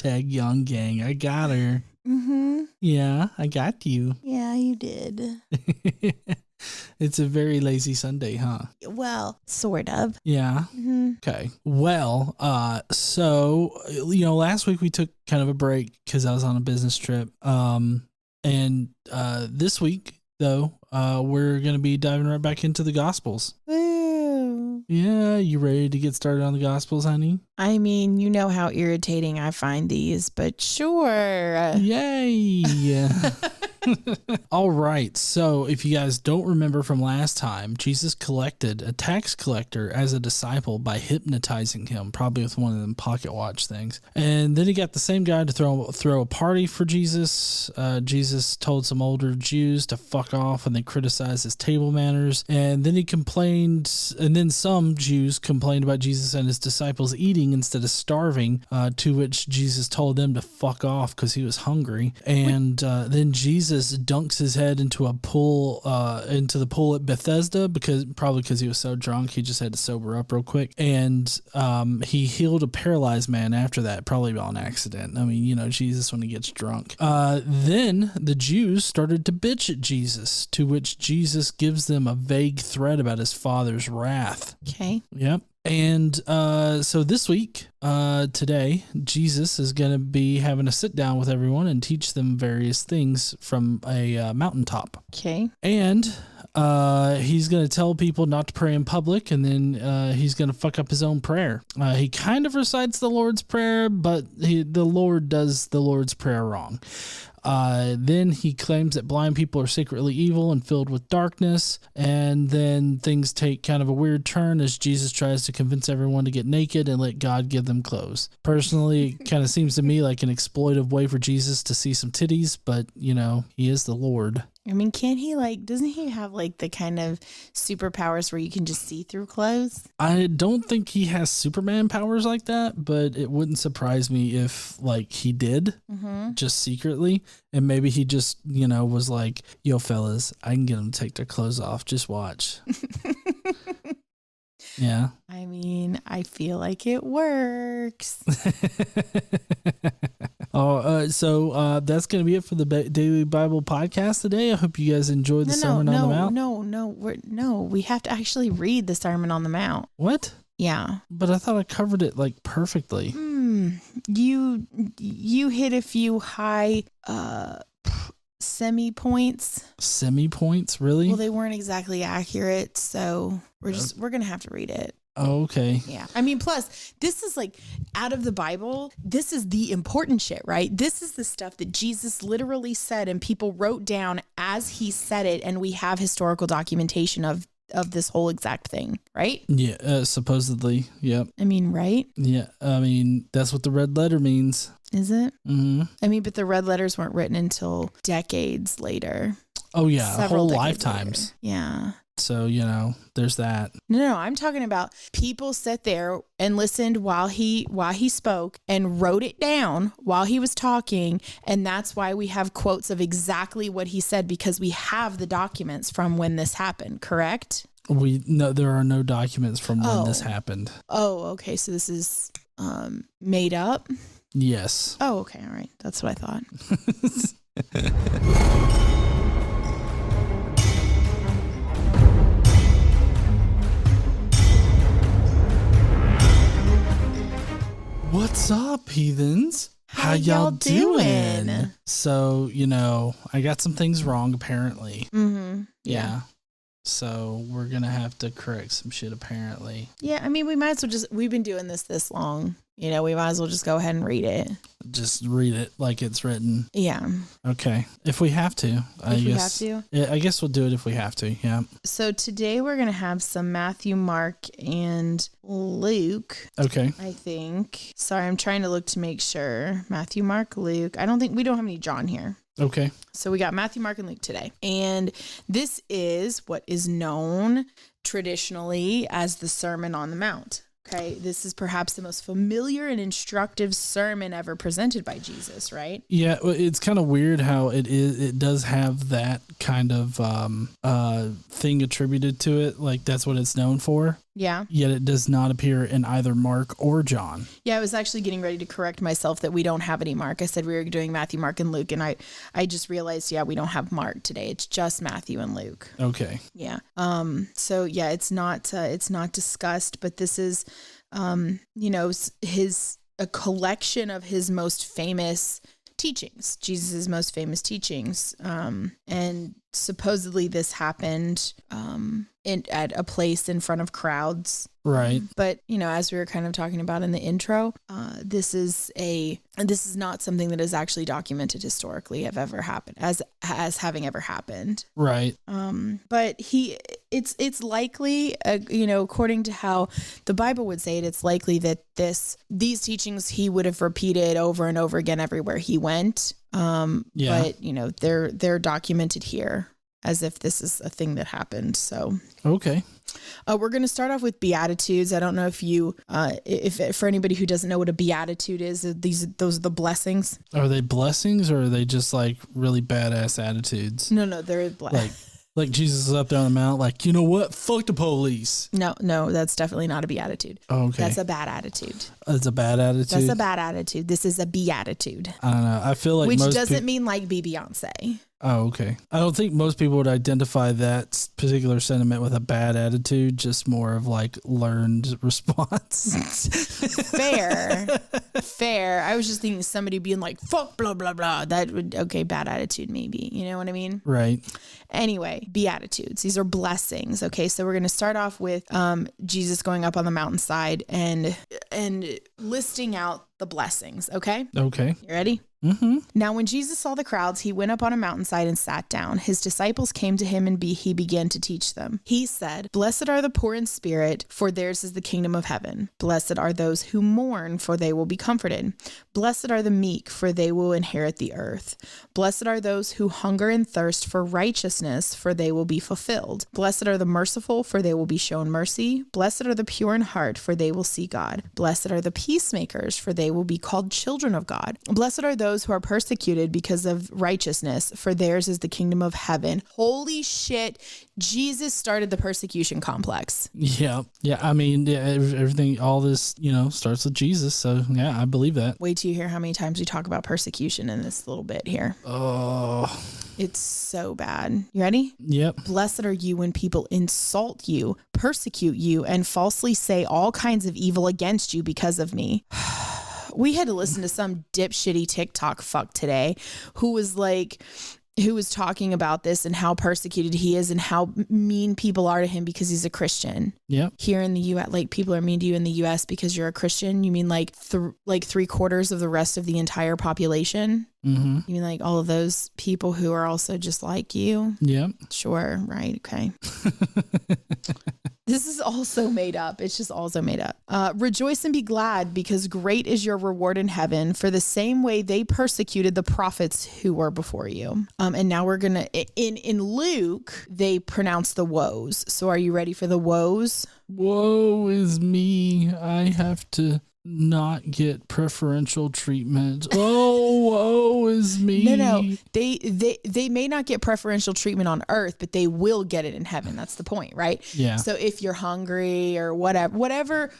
Hashtag young gang. I got her. Mm-hmm. Yeah, I got you. Yeah, you did. It's a very lazy Sunday, huh? Well, sort of. Yeah. Mm-hmm. Okay. Well, so, last week we took kind of a break because I was on a business trip. And this week, though, we're going to be diving right back into the Gospels. Woo. Yeah. You ready to get started on the Gospels, honey? I mean, you know how irritating I find these, but sure. Yay. All right. So if you guys don't remember from last time, Jesus collected a tax collector as a disciple by hypnotizing him, probably with one of them pocket watch things. And then he got the same guy to throw a party for Jesus. Jesus told some older Jews to fuck off, and they criticized his table manners. And then he complained, and then some Jews complained about Jesus and his disciples eating instead of starving, to which Jesus told them to fuck off because he was hungry. And then Jesus dunks his head into the pool at Bethesda probably because he was so drunk he just had to sober up real quick. And he healed a paralyzed man after that, probably on accident. I mean, Jesus when he gets drunk. Then the Jews started to bitch at Jesus, to which Jesus gives them a vague threat about his Father's wrath. Okay. Yep. And so this week, today, Jesus is going to be having a sit down with everyone and teach them various things from a mountaintop. Okay. And he's going to tell people not to pray in public, and then he's going to fuck up his own prayer. He kind of recites the Lord's Prayer, but the Lord does the Lord's Prayer wrong. Then he claims that blind people are secretly evil and filled with darkness. And then things take kind of a weird turn as Jesus tries to convince everyone to get naked and let God give them clothes. Personally, it kind of seems to me like an exploitive way for Jesus to see some titties, but he is the Lord. I mean, can't he doesn't he have the kind of superpowers where you can just see through clothes? I don't think he has Superman powers like that, but it wouldn't surprise me if he did, just secretly. And maybe he just, was like, yo, fellas, I can get them to take their clothes off. Just watch. Yeah. I mean, I feel like it works. So that's going to be it for the Daily Bible Podcast today. I hope you guys enjoyed the Sermon on the Mount. No, we have to actually read the Sermon on the Mount. What? Yeah. But I thought I covered it perfectly. You hit a few high semi-points. Semi-points? Really? Well, they weren't exactly accurate, so we're going to have to read it. Oh, okay. Yeah. I mean, plus, this is out of the Bible, this is the important shit, right? This is the stuff that Jesus literally said and people wrote down as he said it, and we have historical documentation of this whole exact thing, right? Yeah, supposedly. Yep. I mean, right? Yeah. I mean, that's what the red letter means. Is it? Mm-hmm. I mean, but the red letters weren't written until decades later. Oh, yeah. Several whole lifetimes. Later. Yeah. So, there's that. No, I'm talking about people sat there and listened while he spoke and wrote it down while he was talking. And that's why we have quotes of exactly what he said, because we have the documents from when this happened, correct? There are no documents from when this happened. Oh, okay. So this is made up? Yes. Oh, okay. All right. That's what I thought. What's up, heathens? How y'all doing? So, I got some things wrong, apparently. Mm-hmm. Yeah. So we're going to have to correct some shit, apparently. Yeah, I mean, we might as well we've been doing this long. We might as well just go ahead and read it. Just read it like it's written. Yeah. Okay. If we have to, I guess. We have to? I guess we'll do it if we have to, yeah. So today we're going to have some Matthew, Mark, and Luke. Okay. I think. Sorry, I'm trying to look to make sure. Matthew, Mark, Luke. We don't have any John here. Okay. So we got Matthew, Mark, and Luke today. And this is what is known traditionally as the Sermon on the Mount. Okay, this is perhaps the most familiar and instructive sermon ever presented by Jesus, right? Yeah, it's kind of weird how it does have that kind of thing attributed to it. Like that's what it's known for. Yeah. Yet it does not appear in either Mark or John. Yeah, I was actually getting ready to correct myself that we don't have any Mark. I said we were doing Matthew, Mark, and Luke, and I just realized, yeah, we don't have Mark today. It's just Matthew and Luke. Okay. Yeah. So yeah, it's not discussed, but this is, a collection of his most famous teachings, Jesus's most famous teachings. And supposedly this happened, at a place in front of crowds. Right. But, as we were kind of talking about in the intro, this is not something that is actually documented historically have ever happened as having ever happened. Right. But it's likely, according to how the Bible would say it, it's likely that these teachings he would have repeated over and over again everywhere he went. But they're documented here as if this is a thing that happened. So, okay. We're going to start off with Beatitudes. I don't know if you, if for anybody who doesn't know what a Beatitude is, those are the blessings. Are they blessings or are they just like really badass attitudes? No, they're like Jesus is up there on the mount, like, you know what? Fuck the police. No, that's definitely not a beatitude. Oh, okay. That's a bad attitude. It's a bad attitude? That's a bad attitude. This is a beatitude. I don't know. I feel like which doesn't mean like be Beyonce. Oh, okay. I don't think most people would identify that particular sentiment with a bad attitude, just more of like learned response. Fair. I was just thinking somebody being like, fuck, blah, blah, blah. That would, okay, bad attitude maybe. You know what I mean? Right. Anyway, Beatitudes. These are blessings. Okay, so we're going to start off with Jesus going up on the mountainside and listing out the blessings. Okay? Okay. You ready? Mm-hmm. Now, when Jesus saw the crowds, he went up on a mountainside and sat down. His disciples came to him and he began to teach them. He said, "Blessed are the poor in spirit, for theirs is the kingdom of heaven. Blessed are those who mourn, for they will be comforted. Blessed are the meek, for they will inherit the earth. Blessed are those who hunger and thirst for righteousness, for they will be fulfilled. Blessed are the merciful, for they will be shown mercy. Blessed are the pure in heart, for they will see God. Blessed are the peacemakers, for they will be called children of God. Blessed are those who are persecuted because of righteousness, for theirs is the kingdom of heaven." Holy shit. Jesus started the persecution complex. Yeah. I mean, everything, all this, starts with Jesus. So yeah, I believe that. Wait till you hear how many times we talk about persecution in this little bit here. Oh, it's so bad. You ready? Yep. Blessed are you when people insult you, persecute you, and falsely say all kinds of evil against you because of me. We had to listen to some dipshitty TikTok fuck today who was talking about this and how persecuted he is and how mean people are to him because he's a Christian. Yep. Here in the U.S., like people are mean to you in the U.S. because you're a Christian. You mean like 3/4 of the rest of the entire population? Mm-hmm. You mean like all of those people who are also just like you? Yep. Sure. Right. Okay. This is also made up. It's just also made up. Rejoice and be glad, because great is your reward in heaven, for the same way they persecuted the prophets who were before you. And now we're going to, in Luke, they pronounce the woes. So are you ready for the woes? Woe is me. I have to not get preferential treatment. Oh, woe is me. No. They may not get preferential treatment on earth, but they will get it in heaven. That's the point, right? Yeah. So if you're hungry or whatever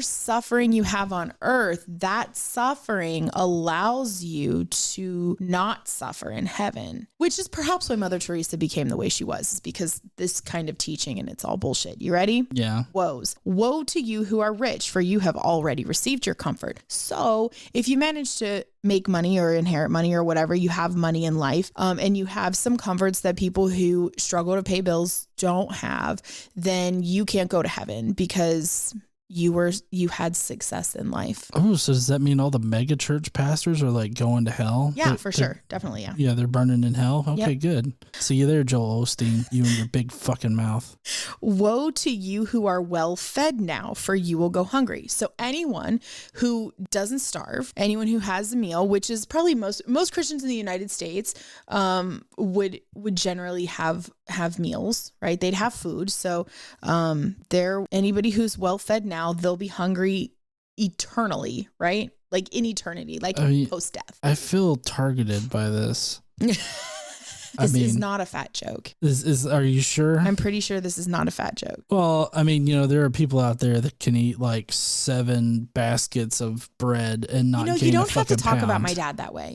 suffering you have on earth, that suffering allows you to not suffer in heaven, which is perhaps why Mother Teresa became the way she was, is because this kind of teaching, and it's all bullshit. You ready? Yeah. Woes. Woe to you who are rich, for you have already received your comfort. So if you manage to make money or inherit money or whatever, you have money in life, and you have some comforts that people who struggle to pay bills don't have, then you can't go to heaven because you had success in life. Oh, so does that mean all the mega church pastors are like going to hell? Yeah, for sure. Definitely. Yeah. Yeah. They're burning in hell. Okay, Yep. Good. See you there, Joel Osteen, you and your big fucking mouth. Woe to you who are well fed now, for you will go hungry. So anyone who doesn't starve, anyone who has a meal, which is probably most Christians in the United States, would generally have have meals, right? They'd have food. So anybody who's well fed now, they'll be hungry eternally, right? Like in eternity, like post death. I feel targeted by this. This is not a fat joke. Are you sure? I'm pretty sure this is not a fat joke. Well, I mean, there are people out there that can eat like 7 baskets of bread and not gain you don't a have to talk pound. about my dad that way.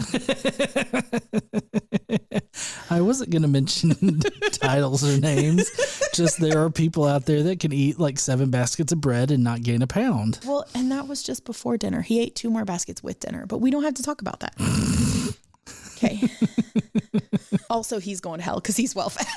I wasn't going to mention titles or names. Just there are people out there that can eat like 7 baskets of bread and not gain a pound. Well, and that was just before dinner. He ate 2 more baskets with dinner, but we don't have to talk about that. Okay. Also, he's going to hell because he's well fed.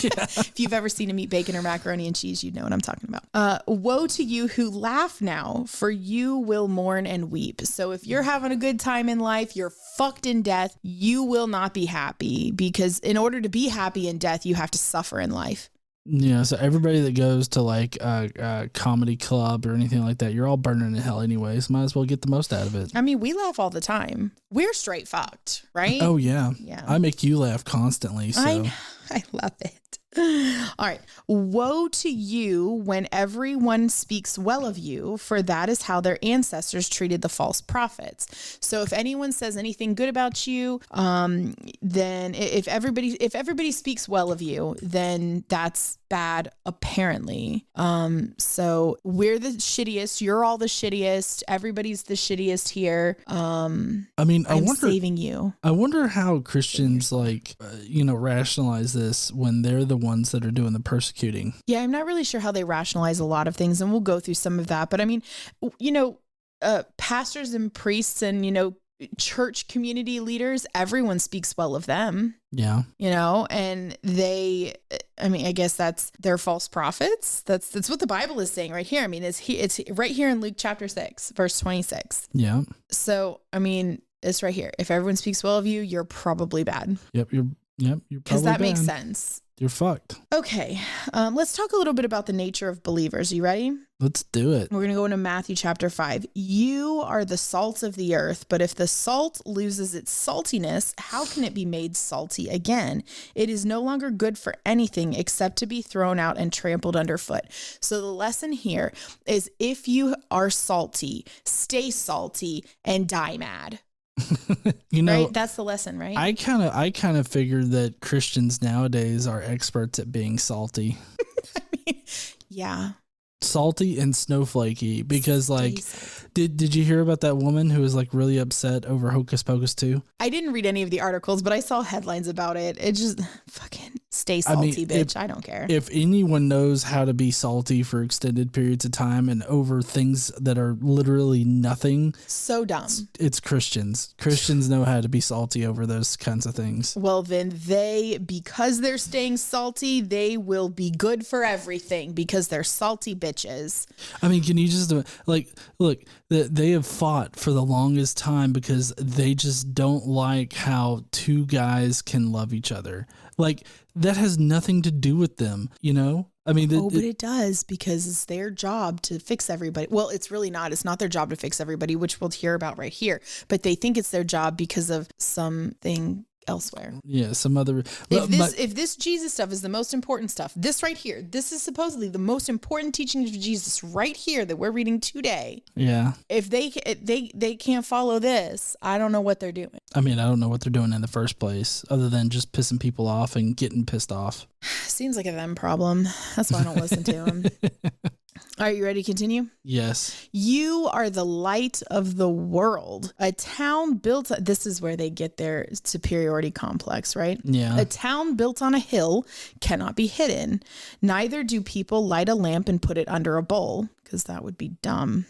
Yeah. If you've ever seen him eat bacon or macaroni and cheese, you'd know what I'm talking about. Woe to you who laugh now, for you will mourn and weep. So if you're having a good time in life, you're fucked in death, you will not be happy, because in order to be happy in death, you have to suffer in life. Yeah, so everybody that goes to like a comedy club or anything like that, you're all burning in hell anyways. Might as well get the most out of it. I mean, we laugh all the time. We're straight fucked, right? Oh, yeah. Yeah. I make you laugh constantly. So. I love it. All right. Woe to you when everyone speaks well of you, for that is how their ancestors treated the false prophets. So if anyone says anything good about you, then if everybody speaks well of you, then that's bad, apparently. So we're the shittiest. You're all the shittiest. Everybody's the shittiest here. I mean, I'm saving you. I wonder how Christians rationalize this when they're the ones that are doing the persecuting. Yeah, I'm not really sure how they rationalize a lot of things, and we'll go through some of that. But I mean, pastors and priests and, church community leaders, everyone speaks well of them. Yeah. And I guess that's their false prophets. That's what the Bible is saying right here. I mean, it's right here in Luke chapter 6, verse 26. Yeah. So, I mean, it's right here. If everyone speaks well of you, you're probably bad. Yep. You're probably because that bad. makes sense. You're fucked. Okay. Let's talk a little bit about the nature of believers. Are you ready? Let's do it. We're going to go into Matthew chapter 5. You are the salt of the earth, but if the salt loses its saltiness, how can it be made salty again? It is no longer good for anything except to be thrown out and trampled underfoot. So the lesson here is, if you are salty, stay salty and die mad. Right? That's the lesson, right? I kind of figured that Christians nowadays are experts at being salty. I mean, yeah. Salty and snowflakey, because did you hear about that woman who was like really upset over Hocus Pocus 2? I didn't read any of the articles, but I saw headlines about it. It just fucking stay salty, bitch. I don't care. If anyone knows how to be salty for extended periods of time and over things that are literally nothing, so dumb. It's Christians. Christians know how to be salty over those kinds of things. Well, then because they're staying salty, they will be good for everything because they're salty bitches. I mean, can you just look? They have fought for the longest time because they just don't like how 2 guys can love each other. Like, that has nothing to do with them, I mean, but it does, because it's their job to fix everybody. Well, it's really not. It's not their job to fix everybody, which we'll hear about right here. But they think it's their job because of something elsewhere. Yeah, some other. If this Jesus stuff is the most important stuff, this right here, this is supposedly the most important teaching of Jesus right here that we're reading today. Yeah. If they can't follow this, I don't know what they're doing. I mean, I don't know what they're doing in the first place, other than just pissing people off and getting pissed off. Seems like a them problem. That's why I don't listen to them. Are you ready to continue? Yes. You are the light of the world. A town built, this is where they get their superiority complex, right? Yeah. A town built on a hill cannot be hidden. Neither do people light a lamp and put it under a bowl, because that would be dumb.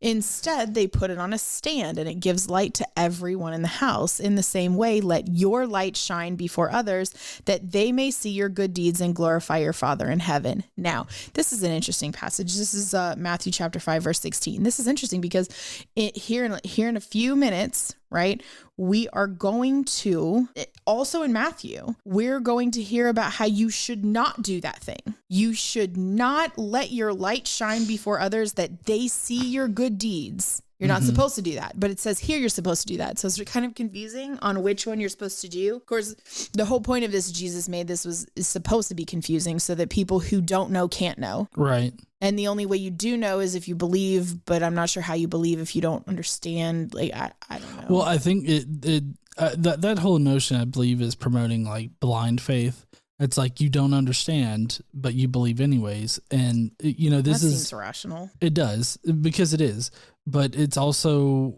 Instead, they put it on a stand, and it gives light to everyone in the house. In the same way, let your light shine before others, that they may see your good deeds and glorify your Father in heaven. Now, this is an interesting passage. This is Matthew chapter 5, verse 16. This is interesting because here in a few minutes, right, we are going to, also in Matthew, we're going to hear about how you should not do that thing. You should not let your light shine before others, that they see your good deeds You're not supposed to do that. But it says here you're supposed to do that. So it's kind of confusing on which one you're supposed to do. Of course, the whole point of this Jesus made this is supposed to be confusing so that people who don't know can't know. Right. And the only way you do know is if you believe, but I'm not sure how you believe if you don't understand. Like, I don't know. Well, I think that whole notion, I believe, is promoting like blind faith. It's like you don't understand, but you believe anyways. And, you know, this seems rational. It does, because it is. But it's also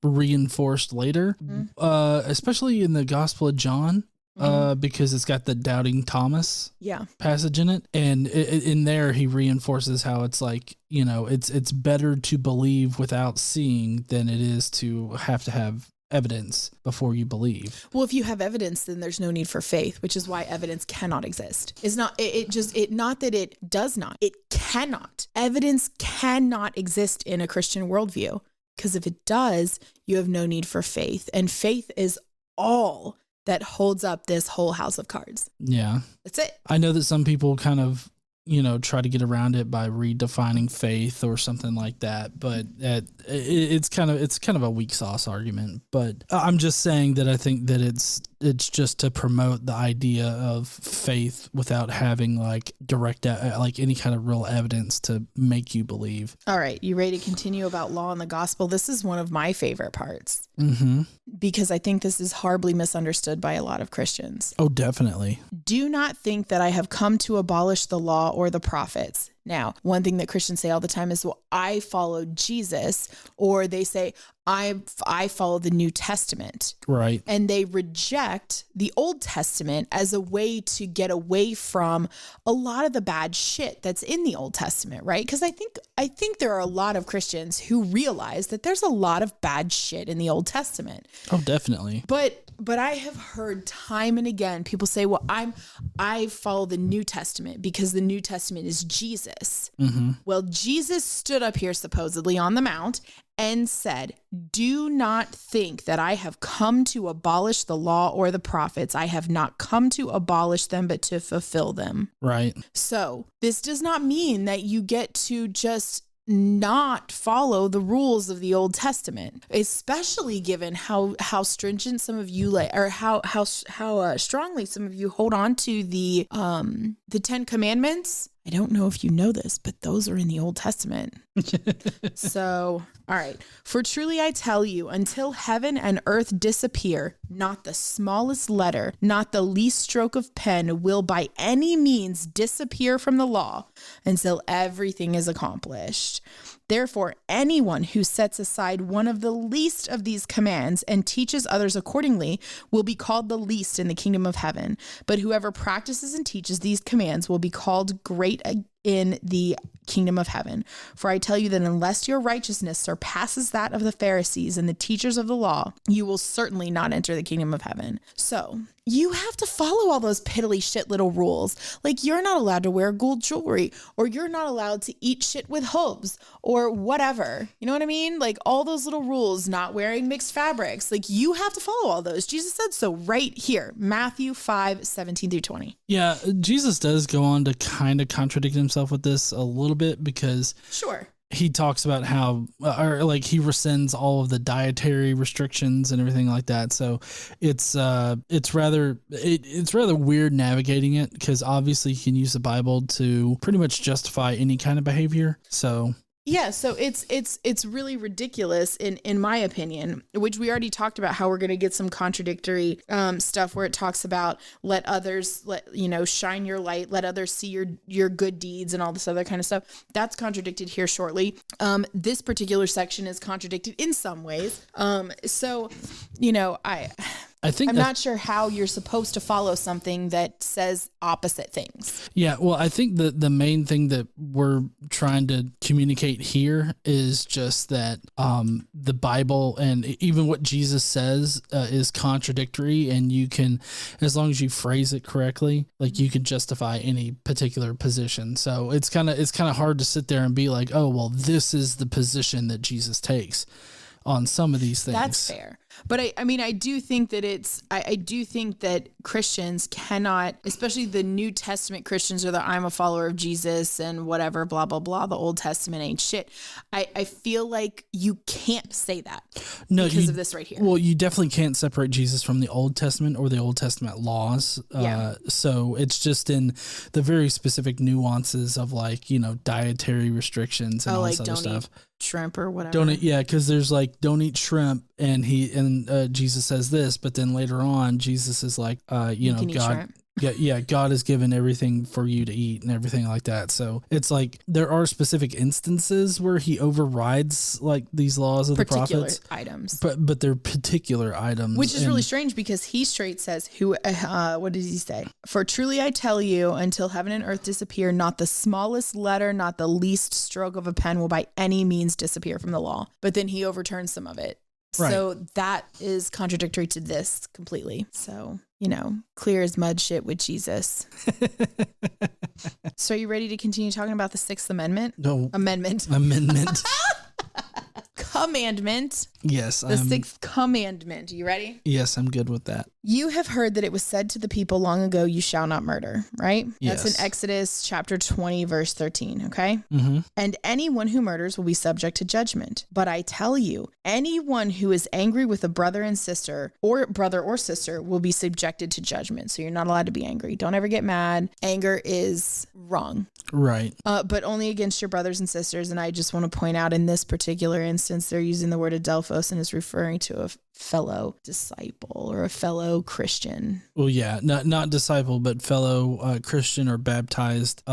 reinforced later, especially in the Gospel of John, because it's got the doubting Thomas passage in it. And in there, he reinforces how it's like, you know, it's better to believe without seeing than it is to have evidence before you believe. Well, if you have evidence, then there's no need for faith, which is why evidence cannot exist. It's not, not that it does not, it cannot. Evidence cannot exist in a Christian worldview, because if it does, you have no need for faith. And faith is all that holds up this whole house of cards. Yeah. That's it. I know that some people kind of, you know, try to get around it by redefining faith or something like that, but it's kind of a weak sauce argument. But I'm just saying that I think that it's just to promote the idea of faith without having like direct, like any kind of real evidence to make you believe. All right. You ready to continue about law and the gospel? This is one of my favorite parts because I think this is horribly misunderstood by a lot of Christians. Oh, definitely. Do not think that I have come to abolish the law or the prophets. Now, one thing that Christians say all the time is, well, I follow Jesus, or they say, I follow the New Testament. Right. And they reject the Old Testament as a way to get away from a lot of the bad shit that's in the Old Testament, right? Because I think there are a lot of Christians who realize that there's a lot of bad shit in the Old Testament. Oh, definitely. But I have heard time and again people say, well, I follow the New Testament because the New Testament is Jesus. Well, Jesus stood up here supposedly on the Mount and said, do not think that I have come to abolish the law or the prophets. I have not come to abolish them, but to fulfill them. Right. So this does not mean that you get to just not follow the rules of the Old Testament, especially given how stringent some of you or how strongly some of you hold on to the 10 Commandments. I don't know if you know this, but those are in the Old Testament. So, all right. For truly I tell you, until heaven and earth disappear, not the smallest letter, not the least stroke of pen will by any means disappear from the law until everything is accomplished. Therefore, anyone who sets aside one of the least of these commands and teaches others accordingly will be called the least in the kingdom of heaven. But whoever practices and teaches these commands will be called great in the kingdom of heaven. For I tell you that unless your righteousness surpasses that of the Pharisees and the teachers of the law, you will certainly not enter the kingdom of heaven. So you have to follow all those piddly shit little rules. Like, you're not allowed to wear gold jewelry, or you're not allowed to eat shit with hooves, or whatever. You know what I mean? Like, all those little rules, not wearing mixed fabrics. Like, you have to follow all those. Jesus said so right here, Matthew 5:17-20. Yeah, Jesus does go on to kind of contradict himself with this a little bit, because he talks about how, he rescinds all of the dietary restrictions and everything like that. So it's rather weird navigating it, because obviously you can use the Bible to pretty much justify any kind of behavior. So yeah, so it's really ridiculous in my opinion, which we already talked about, how we're going to get some contradictory stuff where it talks about let others shine your light, let others see your good deeds and all this other kind of stuff. That's contradicted here shortly. This particular section is contradicted in some ways. I'm not sure how you're supposed to follow something that says opposite things. Yeah, well, I think the main thing that we're trying to communicate here is just that the Bible and even what Jesus says is contradictory, and you can, as long as you phrase it correctly, like, you can justify any particular position. So it's kind of hard to sit there and be like, oh, well, this is the position that Jesus takes on some of these things. That's fair. But I do think that I do think that Christians cannot, especially the New Testament Christians or the I'm a follower of Jesus and whatever, blah, blah, blah. The Old Testament ain't shit. I feel like you can't say that because of this right here. Well, you definitely can't separate Jesus from the Old Testament or the Old Testament laws. So it's just in the very specific nuances of like, you know, dietary restrictions and all this other stuff. Shrimp or whatever. Don't eat, because there's like don't eat shrimp, and Jesus says this, but then later on Jesus is like, you know, God. God has given everything for you to eat and everything like that. So it's like there are specific instances where he overrides like these laws of the prophets. Items. But they're particular items. Which is really strange because he straight says, what did he say? For truly I tell you, until heaven and earth disappear, not the smallest letter, not the least stroke of a pen will by any means disappear from the law. But then he overturns some of it. Right. So that is contradictory to this completely. So, you know, clear as mud shit with Jesus. So are you ready to continue talking about the Sixth Amendment? No. Amendment. Commandment. Yes. The Sixth Commandment. You ready? Yes, I'm good with that. You have heard that it was said to the people long ago, you shall not murder, right? Yes. That's in Exodus chapter 20, verse 13, okay? Mm-hmm. And anyone who murders will be subject to judgment. But I tell you, anyone who is angry with a brother or sister will be subjected to judgment. So you're not allowed to be angry. Don't ever get mad. Anger is wrong. Right. But only against your brothers and sisters. And I just want to point out in this particular instance, they're using the word adelphos and is referring to a fellow disciple or a fellow Christian. Well, yeah, not disciple, but fellow Christian or baptized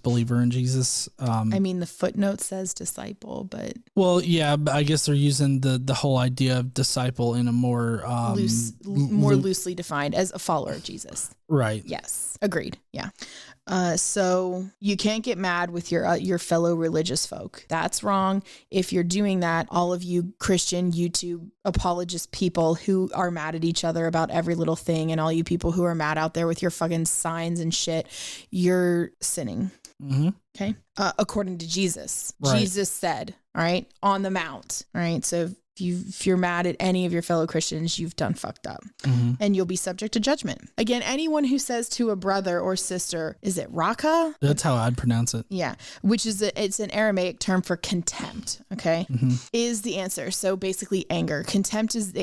believer in Jesus. I mean, the footnote says disciple, but well, yeah, but I guess they're using the whole idea of disciple in a more loosely defined as a follower of Jesus. Right. Yes. Agreed. Yeah. So you can't get mad with your fellow religious folk. That's wrong. If you're doing that, all of you Christian YouTube apologist people who are mad at each other about every little thing, and all you people who are mad out there with your fucking signs and shit, you're sinning. Mm-hmm. Okay. According to Jesus, right. Jesus said, all right, on the mount. All right. So if you're mad at any of your fellow Christians, you've done fucked up, mm-hmm. and you'll be subject to judgment. Again, anyone who says to a brother or sister, is it raka? That's how I'd pronounce it. Yeah. Which is it's an Aramaic term for contempt. Okay. Mm-hmm. Is the answer. So basically anger. Contempt is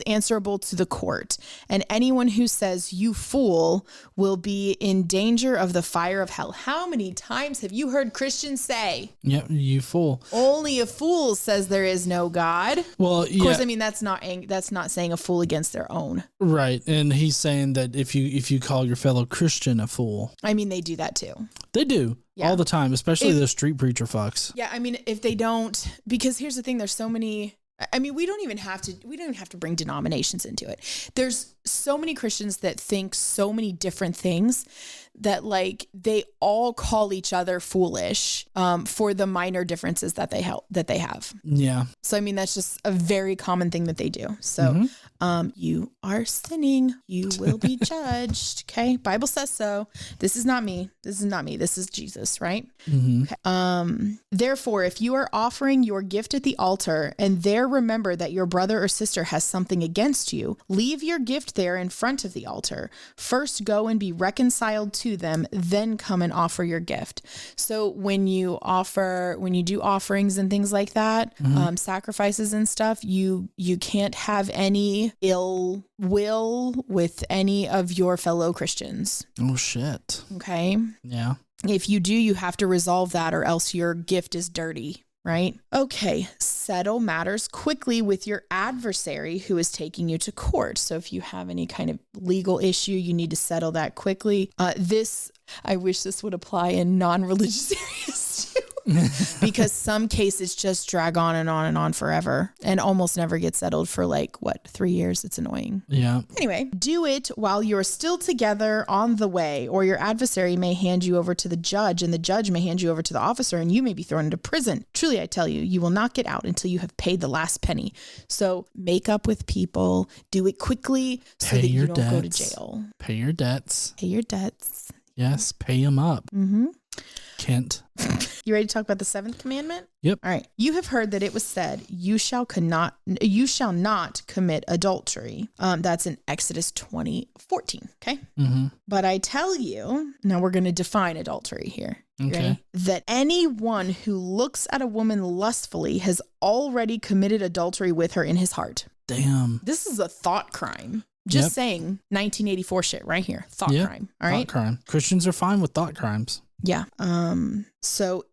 answerable to the court. And anyone who says you fool will be in danger of the fire of hell. How many times have you heard Christians say? Yep. You fool. Only a fool says there is no God. Well, yeah. Of course, I mean, that's not saying a fool against their own. Right. And he's saying that if you call your fellow Christian a fool. I mean, they do that too. They do. Yeah. All the time, especially the street preacher fucks. Yeah. I mean, if they don't, because here's the thing, there's so many, I mean, we don't even have to bring denominations into it. There's so many Christians that think so many different things that like they all call each other foolish for the minor differences that they have. Yeah. So I mean that's just a very common thing that they do. So you are sinning, you will be judged. Okay, Bible says so. This is not me. This is Jesus, right? Mm-hmm. Okay. Therefore, if you are offering your gift at the altar and there remember that your brother or sister has something against you, leave your gift there in front of the altar. First go and be reconciled to them, then come and offer your gift. So when you do offerings and things like that, sacrifices and stuff, you can't have any ill will with any of your fellow Christians. Oh shit. Okay. Yeah. If you do, you have to resolve that or else your gift is dirty. Right? Okay. Settle matters quickly with your adversary who is taking you to court. So if you have any kind of legal issue, you need to settle that quickly. I wish this would apply in non-religious areas too. Because some cases just drag on and on and on forever and almost never get settled for 3 years. It's annoying. Yeah. Anyway, do it while you're still together on the way, or your adversary may hand you over to the judge, and the judge may hand you over to the officer, and you may be thrown into prison. Truly, I tell you, you will not get out until you have paid the last penny. So make up with people, do it quickly so that you don't go to jail. Pay your debts. Pay your debts. Yes, pay them up. Mm-hmm. Kent. You ready to talk about the 7th commandment? Yep. All right. You have heard that it was said, you shall not commit adultery. That's in Exodus 20:14. Okay. Mm-hmm. But I tell you, now we're going to define adultery here. Okay. Ready? That anyone who looks at a woman lustfully has already committed adultery with her in his heart. Damn. This is a thought crime. Just saying 1984 shit right here. Thought crime. All right. Thought crime. Christians are fine with thought crimes. Yeah. So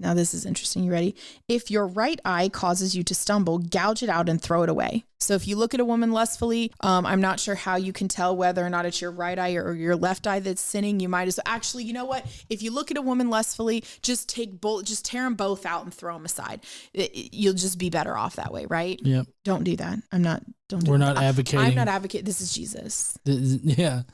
now this is interesting. You ready? If your right eye causes you to stumble, gouge it out and throw it away. So if you look at a woman lustfully, I'm not sure how you can tell whether or not it's your right eye or your left eye that's sinning. You might as well, actually, you know what? If you look at a woman lustfully, just tear them both out and throw them aside. You'll just be better off that way, right? Yep. Don't do that. We're not advocating. I'm not advocating. This is Jesus. Yeah. Right?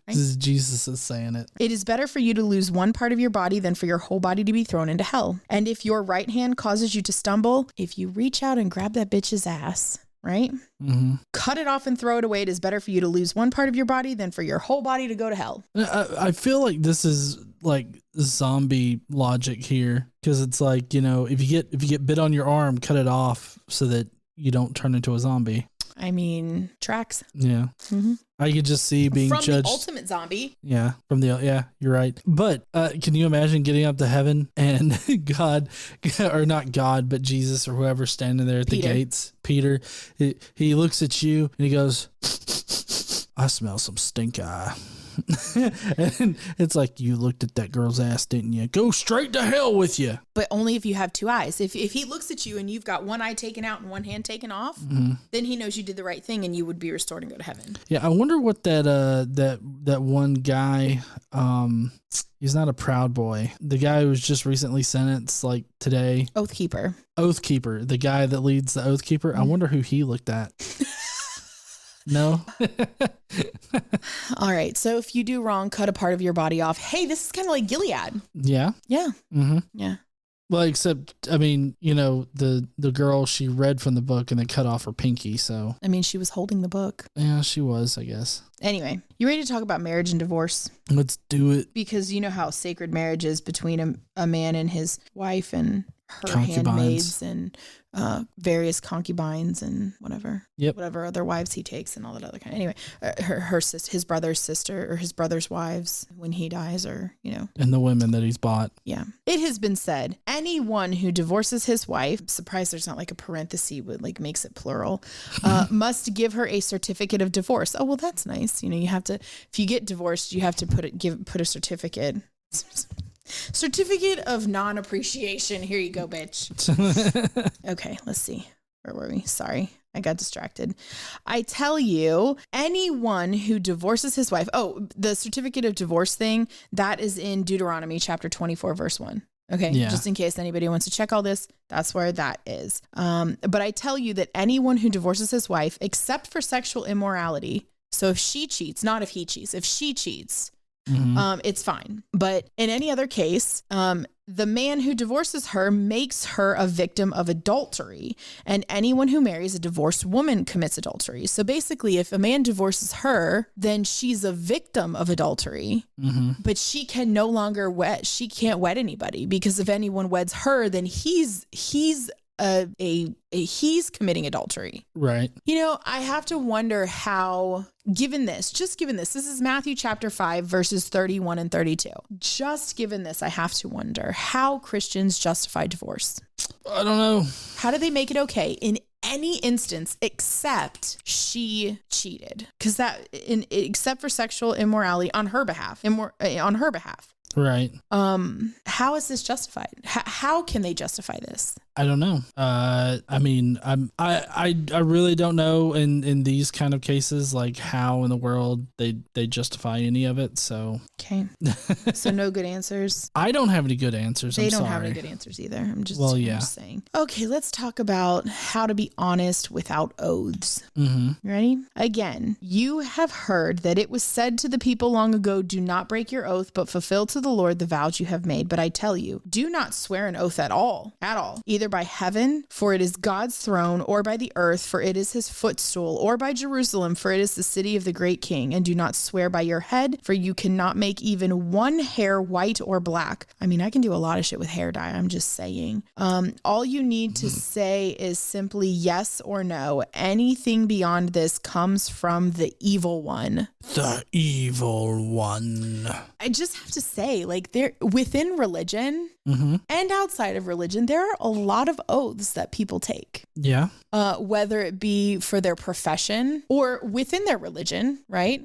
This is Jesus is saying it. It is better for you to lose one part of your body than for your whole body to be thrown into hell. And if your right hand causes you to stumble, if you reach out and grab that bitch's ass, right? Mm-hmm. Cut it off and throw it away. It is better for you to lose one part of your body than for your whole body to go to hell. I feel like this is like zombie logic here, because it's like, if you get bit on your arm, cut it off so that you don't turn into a zombie. I mean, tracks. Yeah. Mm-hmm. I could just see being from judged. The ultimate zombie. Yeah. You're right. But can you imagine getting up to heaven and God, or not God, but Jesus or whoever standing there at the gates, Peter, he looks at you and he goes, I smell some stink eye. And it's like, you looked at that girl's ass, didn't you? Go straight to hell with you. But only if you have two eyes. If he looks at you and you've got one eye taken out and one hand taken off, then he knows you did the right thing and you would be restored and go to heaven. Yeah, I wonder what that one guy, he's not a Proud Boy. The guy who was just recently sentenced like today. Oathkeeper, the guy that leads the Oathkeeper. I wonder who he looked at. No. All right. So if you do wrong, cut a part of your body off. Hey, this is kind of like Gilead. Yeah. Yeah. Mm-hmm. Yeah. Well, except, the girl, she read from the book and then cut off her pinky. So, she was holding the book. Yeah, she was, I guess. Anyway, you ready to talk about marriage and divorce? Let's do it. Because you know how sacred marriage is between a man and his wife and her concubines. handmaids and various concubines and whatever other wives he takes and all that other kind. Anyway, his brother's sister or his brother's wives when he dies, or and the women that he's bought. Yeah, it has been said anyone who divorces his wife, I'm surprised there's not like a parenthesis with like makes it plural, must give her a certificate of divorce. Oh well, that's nice. You have to, if you get divorced, you have to put a certificate. Certificate of non-appreciation. Here you go, bitch. Okay, let's see. Where were we? Sorry, I got distracted. I tell you, anyone who divorces his wife. Oh, the certificate of divorce thing, that is in Deuteronomy chapter 24, verse 1. Okay, just in case anybody wants to check all this, that's where that is. But I tell you that anyone who divorces his wife, except for sexual immorality, so if she cheats, not if he cheats, if she cheats, it's fine. But in any other case, the man who divorces her makes her a victim of adultery, and anyone who marries a divorced woman commits adultery. So basically, if a man divorces her, then she's a victim of adultery, but she can no longer she can't wed anybody, because if anyone weds her, then he's committing adultery. Right. I have to wonder how, given this, this is Matthew chapter 5, verses 31 and 32. Just given this, I have to wonder how Christians justify divorce. I don't know. How do they make it okay in any instance except she cheated? Because except for sexual immorality on her behalf, Right. How is this justified? How can they justify this? I don't know. I really don't know in these kind of cases, like how in the world they justify any of it. So okay. So no good answers. I don't have any good answers. They don't have any good answers either. I'm just saying. Okay, let's talk about how to be honest without oaths. You ready? Again, you have heard that it was said to the people long ago, do not break your oath, but fulfill to the Lord the vows you have made. But I tell you, do not swear an oath at all, either either by heaven, for it is God's throne, or by the earth, for it is his footstool, or by Jerusalem, for it is the city of the great king. And do not swear by your head, for you cannot make even one hair white or black. I mean, I can do a lot of shit with hair dye. I'm just saying. All you need to say is simply yes or no. Anything beyond this comes from the evil one. The evil one. I just have to say, like, there within religion and outside of religion, there are a lot of oaths that people take. Yeah. Whether it be for their profession or within their religion, right?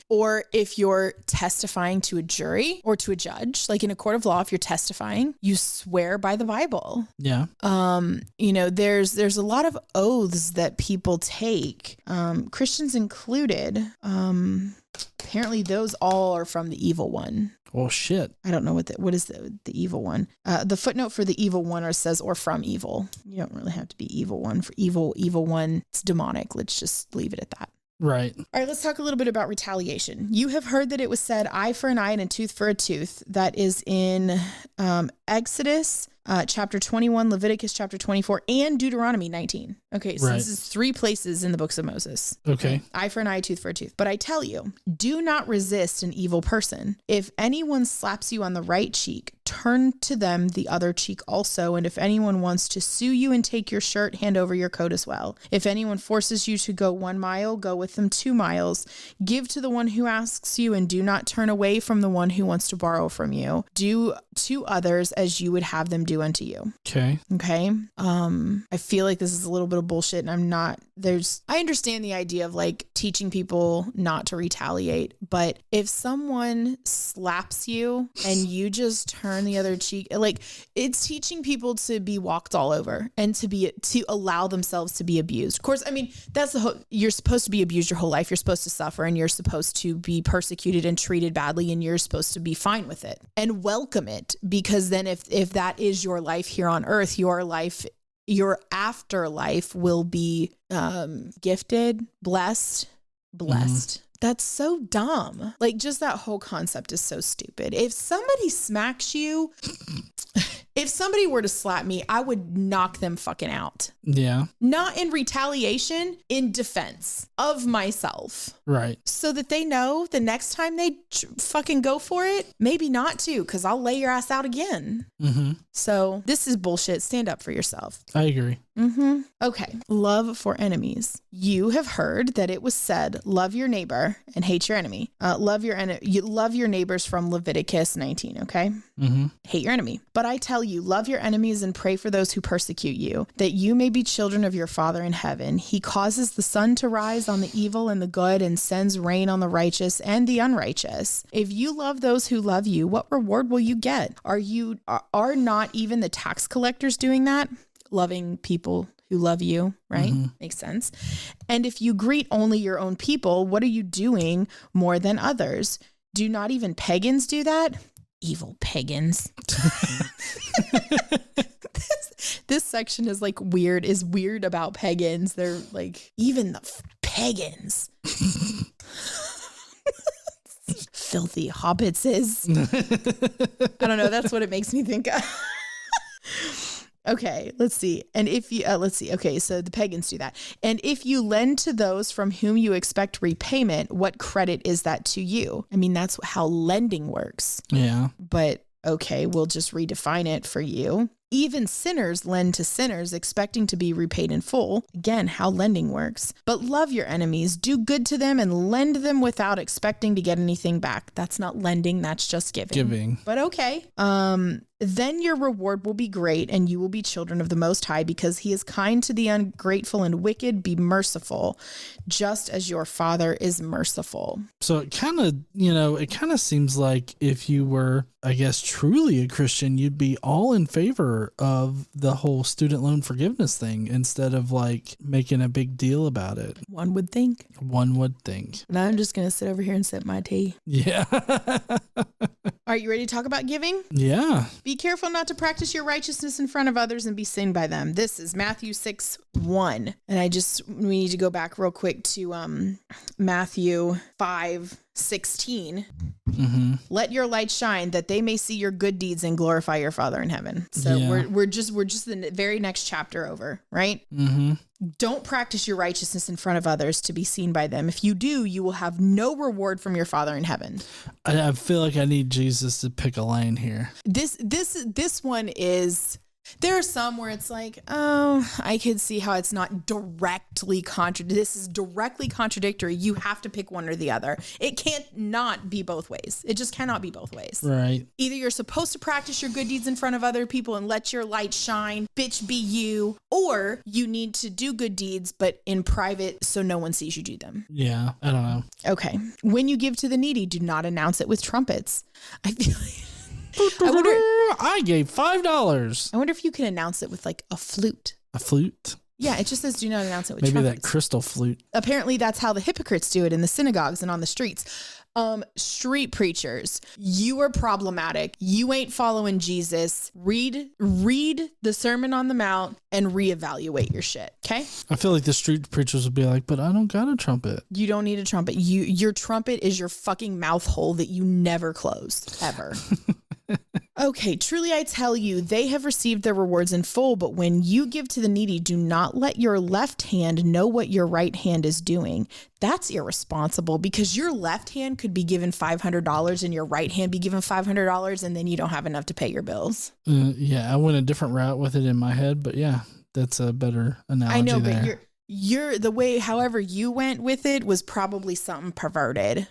Or if you're testifying to a jury or to a judge, like in a court of law, if you're testifying, you swear by the Bible. Yeah. You know, there's a lot of oaths that people take, Christians included. Apparently those all are from the evil one. Well, shit. I don't know what is the evil one. The footnote for the evil one says, or from evil. You don't really have to be evil one for evil one. It's demonic. Let's just leave it at that. Right. All right, let's talk a little bit about retaliation. You have heard that it was said, eye for an eye and a tooth for a tooth. That is in Exodus chapter 21, Leviticus chapter 24, and Deuteronomy 19. Okay, so this is 3 places in the books of Moses. Okay. Eye for an eye, tooth for a tooth. But I tell you, do not resist an evil person. If anyone slaps you on the right cheek, turn to them the other cheek also. And if anyone wants to sue you and take your shirt, hand over your coat as well. If anyone forces you to go 1 mile, go with them 2 miles. Give to the one who asks you, and do not turn away from the one who wants to borrow from you. Do to others as you would have them do unto you. Okay. Okay. I feel like this is a little bit of bullshit, and I understand the idea of like teaching people not to retaliate, but if someone slaps you and you just turn the other cheek, like, it's teaching people to be walked all over and to allow themselves to be abused. Of course, I mean, that's you're supposed to be abused your whole life. You're supposed to suffer, and you're supposed to be persecuted and treated badly, and you're supposed to be fine with it and welcome it, because then if that is your life here on earth, your afterlife will be gifted, blessed. That's so dumb. Like, just that whole concept is so stupid. If somebody smacks you, if somebody were to slap me, I would knock them fucking out. Yeah. Not in retaliation, in defense of myself. Right. So that they know the next time they fucking go for it, maybe not to, because I'll lay your ass out again. So this is bullshit. Stand up for yourself. I agree. Okay. Love for enemies. You have heard that it was said, love your neighbor and hate your enemy. Love your neighbors from Leviticus 19. Okay. Hate your enemy. But I tell you, love your enemies and pray for those who persecute you, that you may be children of your Father in heaven. He causes the sun to rise on the evil and the good, and sends rain on the righteous and the unrighteous. If you love those who love you, what reward will you get? Are not even the tax collectors doing that? Loving people who love you, right? Makes sense. And if you greet only your own people, what are you doing more than others? Do not even pagans do that? Evil pagans. This section is weird about pagans. They're like, even the pagans. Filthy hobbitses. I don't know. That's what it makes me think of. Okay, let's see. And if you, Okay, so the pagans do that. And if you lend to those from whom you expect repayment, what credit is that to you? I mean, that's how lending works. Yeah. But okay, we'll just redefine it for you. Even sinners lend to sinners, expecting to be repaid in full. Again, how lending works. But love your enemies, do good to them, and lend them without expecting to get anything back. That's not lending, that's just giving. But okay. Then your reward will be great, and you will be children of the Most High, because he is kind to the ungrateful and wicked. Be merciful, just as your Father is merciful. So it kind of seems like if you were, I guess, truly a Christian, you'd be all in favor of the whole student loan forgiveness thing instead of like making a big deal about it. One would think. And I'm just going to sit over here and sip my tea. Yeah. All right, you ready to talk about giving? Yeah. Be careful not to practice your righteousness in front of others and be seen by them. This is Matthew 6:1. And we need to go back real quick to Matthew 5:16. 16, let your light shine that they may see your good deeds and glorify your Father in heaven. So we're just the very next chapter over, right? Don't practice your righteousness in front of others to be seen by them. If you do, you will have no reward from your Father in heaven. I feel like I need Jesus to pick a lane here. This one is... There are some where it's like, oh, I could see how it's not directly This is directly contradictory. You have to pick one or the other. It can't not be both ways. It just cannot be both ways. Right. Either you're supposed to practice your good deeds in front of other people and let your light shine, bitch be you, or you need to do good deeds, but in private so no one sees you do them. Yeah, I don't know. Okay. When you give to the needy, do not announce it with trumpets. I feel like... I gave $5. I wonder if you can announce it with like a flute. A flute? Yeah, it just says do not announce it with maybe trumpets. That crystal flute. Apparently that's how the hypocrites do it in the synagogues and on the streets. Street preachers, you are problematic. You ain't following Jesus. Read the Sermon on the Mount and reevaluate your shit. Okay. I feel like the street preachers would be like, but I don't got a trumpet. You don't need a trumpet. Your trumpet is your fucking mouth hole that you never close ever. Okay, truly I tell you, they have received their rewards in full, but when you give to the needy, do not let your left hand know what your right hand is doing. That's irresponsible because your left hand could be given $500 and your right hand be given $500 and then you don't have enough to pay your bills. Yeah, I went a different route with it in my head, but yeah, that's a better analogy. I know, there. but you're the way, however you went with it was probably something perverted.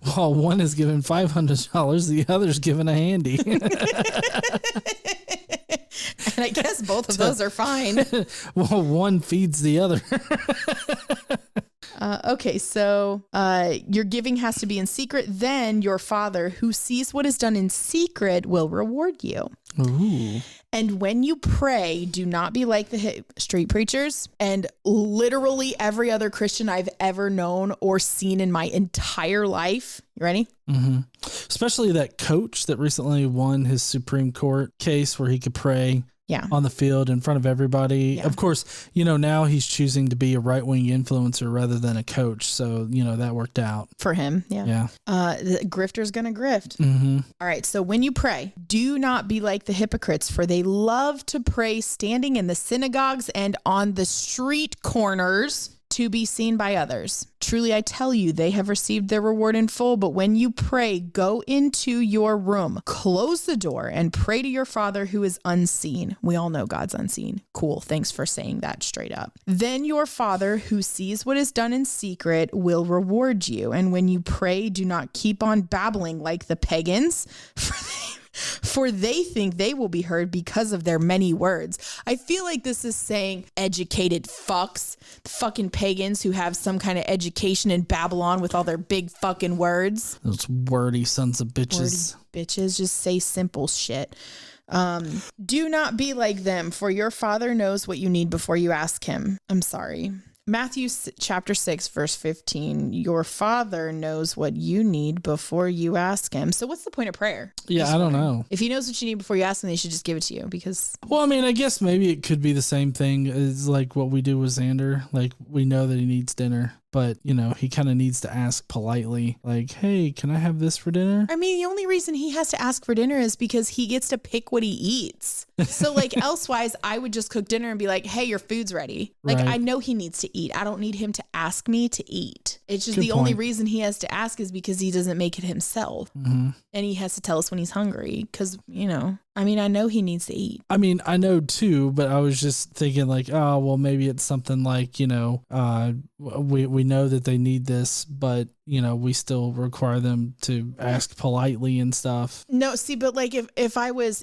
Well, one is given $500, the other's given a handy. And I guess both of those are fine. Well, one feeds the other. Okay, so your giving has to be in secret. Then your Father who sees what is done in secret will reward you. Ooh. And when you pray, do not be like the street preachers and literally every other Christian I've ever known or seen in my entire life. You ready? Mm-hmm. Especially that coach that recently won his Supreme Court case where he could pray on the field in front of everybody. Yeah. Of course, now he's choosing to be a right-wing influencer rather than a coach. So, that worked out. For him, yeah. The grifter's going to grift. Mm-hmm. All right, so when you pray, do not be like the hypocrites, for they love to pray standing in the synagogues and on the street corners to be seen by others. Truly, I tell you, they have received their reward in full. But when you pray, go into your room, close the door, and pray to your Father who is unseen. We all know God's unseen. Cool. Thanks for saying that straight up. Then your Father who sees what is done in secret will reward you. And when you pray, do not keep on babbling like the pagans, for they think they will be heard because of their many words. I feel like this is saying educated fucks, the fucking pagans who have some kind of education in Babylon with all their big fucking words. Those wordy sons of bitches. Wordy bitches just say simple shit. Do not be like them, for your Father knows what you need before you ask him. I'm sorry. Matthew chapter 6, verse 15, your Father knows what you need before you ask him. So what's the point of prayer? Yeah, I don't know. If he knows what you need before you ask him, he should just give it to you because... Well, I mean, I guess maybe it could be the same thing as like what we do with Xander. Like we know that he needs dinner, but he kind of needs to ask politely, like, hey, can I have this for dinner? I mean, the only reason he has to ask for dinner is because he gets to pick what he eats. So like elsewise, I would just cook dinner and be like, hey, your food's ready. Like right. I know he needs to eat. I don't need him to ask me to eat. It's just the only reason he has to ask is because he doesn't make it himself. Mm-hmm. And he has to tell us when he's hungry because, I mean, I know he needs to eat. I mean, I know too, but I was just thinking like, oh, well, maybe it's something like, we know that they need this, but, we still require them to ask politely and stuff. No, see, but like if I was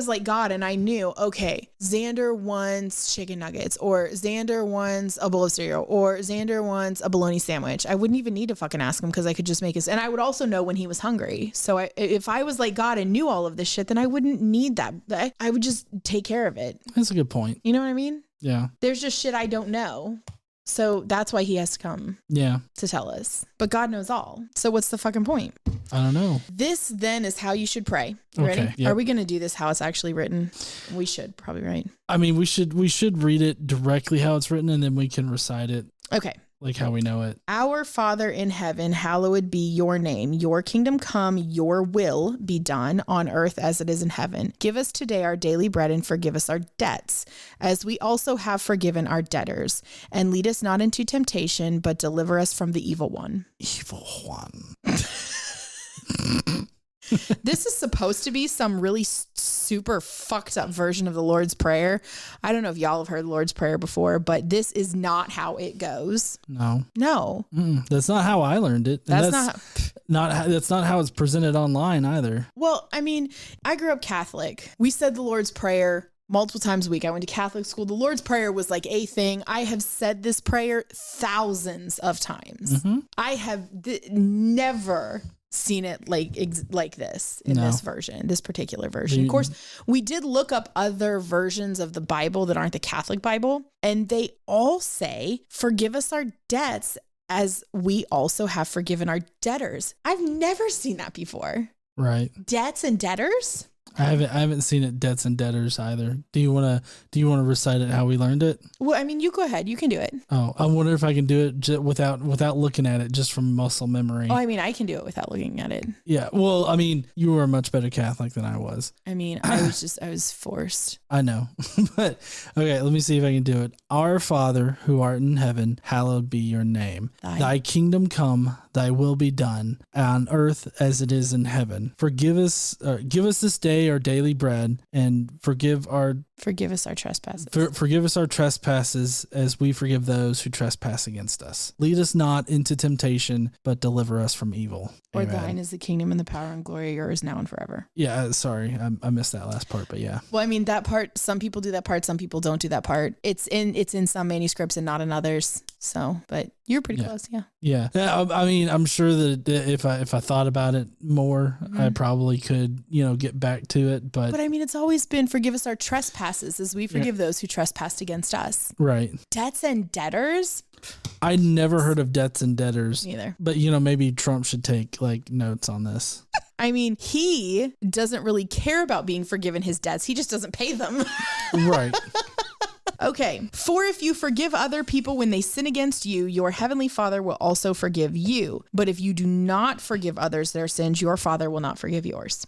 like God and I knew, okay, Xander wants chicken nuggets or Xander wants a bowl of cereal or Xander wants a bologna sandwich, I wouldn't even need to fucking ask him because I could just make it. And I would also know when he was hungry. So if I was like God and knew all of this shit, then I wouldn't need that. I would just take care of it. That's a good point. You know what I mean? Yeah. There's just shit I don't know. So that's why he has to come. Yeah. To tell us. But God knows all. So what's the fucking point? I don't know. This then is how you should pray. You ready? Yep. Are we going to do this how it's actually written? We should probably, right? I mean, we should read it directly how it's written and then we can recite it. Okay. like how we know it. Our Father in heaven, hallowed be your name. Your kingdom come, your will be done on earth as it is in heaven. Give us today our daily bread and forgive us our debts, as we also have forgiven our debtors. And lead us not into temptation, but deliver us from the evil one. Evil one. This is supposed to be some really super fucked up version of the Lord's Prayer. I don't know if y'all have heard the Lord's Prayer before, but this is not how it goes. No. That's not how I learned it. And that's not how it's presented online either. Well, I mean, I grew up Catholic. We said the Lord's Prayer multiple times a week. I went to Catholic school. The Lord's Prayer was like a thing. I have said this prayer thousands of times. Mm-hmm. I have never seen it like this in this version, this particular version. Of course, we did look up other versions of the Bible that aren't the Catholic Bible, and they all say, forgive us our debts as we also have forgiven our debtors. I've never seen that before. Right. Debts and debtors? I haven't seen it, debts and debtors either. Do you want to recite it how we learned it? Well, I mean, you go ahead. You can do it. Oh, I wonder if I can do it without looking at it, just from muscle memory. Oh, I mean, I can do it without looking at it. Yeah. Well, I mean, you were a much better Catholic than I was. I mean, I was forced. I know. But okay, let me see if I can do it. Our Father who art in heaven, hallowed be your name. Thy kingdom come, thy will be done on earth as it is in heaven. Give us this day our daily bread, and forgive us our trespasses. Forgive us our trespasses as we forgive those who trespass against us. Lead us not into temptation, but deliver us from evil. Or Amen. thine is the kingdom and the power and glory, yours now and forever. Yeah, sorry, I missed that last part, but yeah. Well, I mean, that part, some people do that part, some people don't do that part. It's in some manuscripts and not in others. So, but you're pretty close, yeah. Yeah. I mean, I'm sure that if I thought about it more, I probably could, get back to it. But I mean, it's always been forgive us our trespasses as we forgive those who trespass against us. Right. Debts and debtors? I never heard of debts and debtors. Neither. But, maybe Trump should take notes on this. I mean, he doesn't really care about being forgiven his debts. He just doesn't pay them. Right. Okay. For if you forgive other people when they sin against you, your heavenly Father will also forgive you. But if you do not forgive others their sins, your Father will not forgive yours.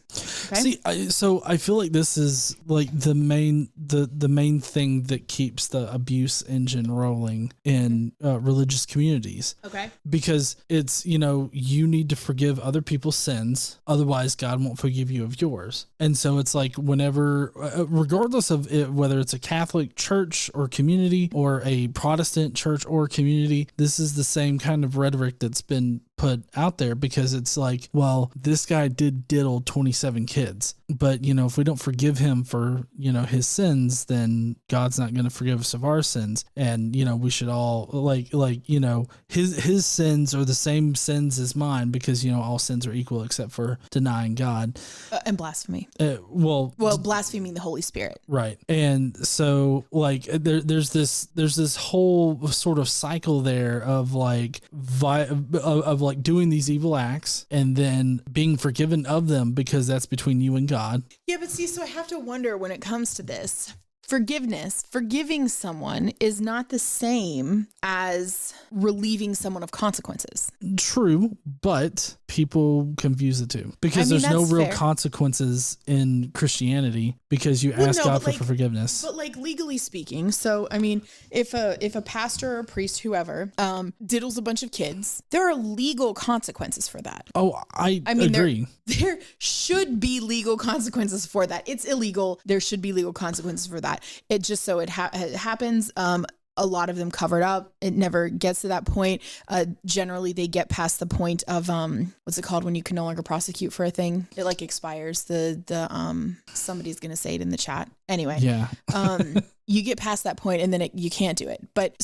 Okay? See, so I feel like this is like the main thing that keeps the abuse engine rolling in religious communities. Okay. Because it's, you need to forgive other people's sins, otherwise God won't forgive you of yours. And so it's like whenever, regardless of whether it's a Catholic church or community or a Protestant church or community, this is the same kind of rhetoric that's been put out there, because it's like, well, this guy did diddle 27 kids, but if we don't forgive him for his sins, then God's not going to forgive us of our sins, and we should all his sins are the same sins as mine, because all sins are equal except for denying God and blasphemy. Well, blaspheming the Holy Spirit, right? And so there's this whole sort of cycle there of doing these evil acts and then being forgiven of them, because that's between you and God. Yeah, but see, so I have to wonder when it comes to this. Forgiving someone is not the same as relieving someone of consequences. True, but people confuse the two, because there's no real consequences in Christianity, because you ask God for forgiveness. But legally speaking, so I mean, if a pastor or a priest, whoever, diddles a bunch of kids, there are legal consequences for that. Oh, I mean, agree. There should be legal consequences for that. It's illegal. There should be legal consequences for that. It just so it happens. A lot of them covered up. It never gets to that point. Generally, they get past the point of what's it called when you can no longer prosecute for a thing? It expires. Somebody's gonna say it in the chat. Anyway, yeah. You get past that point, and then you can't do it. But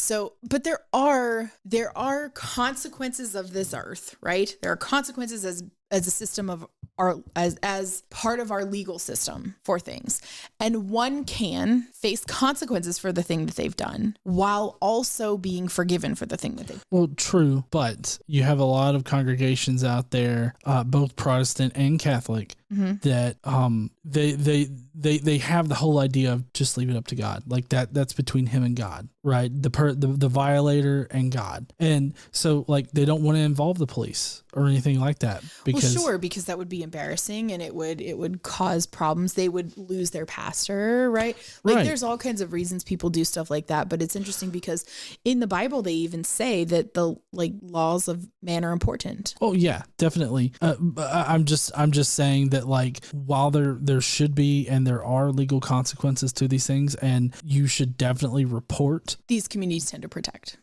there are consequences of this earth, right? There are consequences as a system of as part of our legal system for things. And one can face consequences for the thing that they've done while also being forgiven for the thing that they've done. Well, true, but you have a lot of congregations out there, both Protestant and Catholic, that they have the whole idea of just leave it up to God. Like that's between him and God, right? The violator and God. And so like they don't want to involve the police or anything like that because because that would be embarrassing and it would cause problems. They would lose their pastor, right? Like there's all kinds of reasons people do stuff like that, but it's interesting because in the Bible they even say that the like laws of man are important. Oh yeah, definitely. I'm just saying that like while there should be and there are legal consequences to these things, and you should definitely report. These communities tend to protect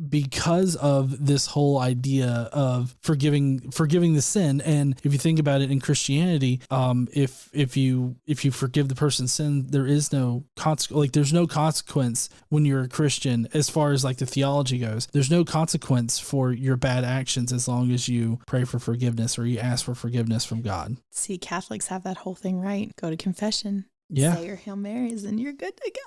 because of this whole idea of forgiving the sin. And if you think about it in Christianity, if you forgive the person's sin, there is no consequence. Like there's no consequence when you're a Christian as far as like the theology goes. There's no consequence for your bad actions as long as you pray for forgiveness or you ask for forgiveness from God. See, Catholics have that whole thing right. Go to confession. Yeah. Say your Hail Marys and you're good to go.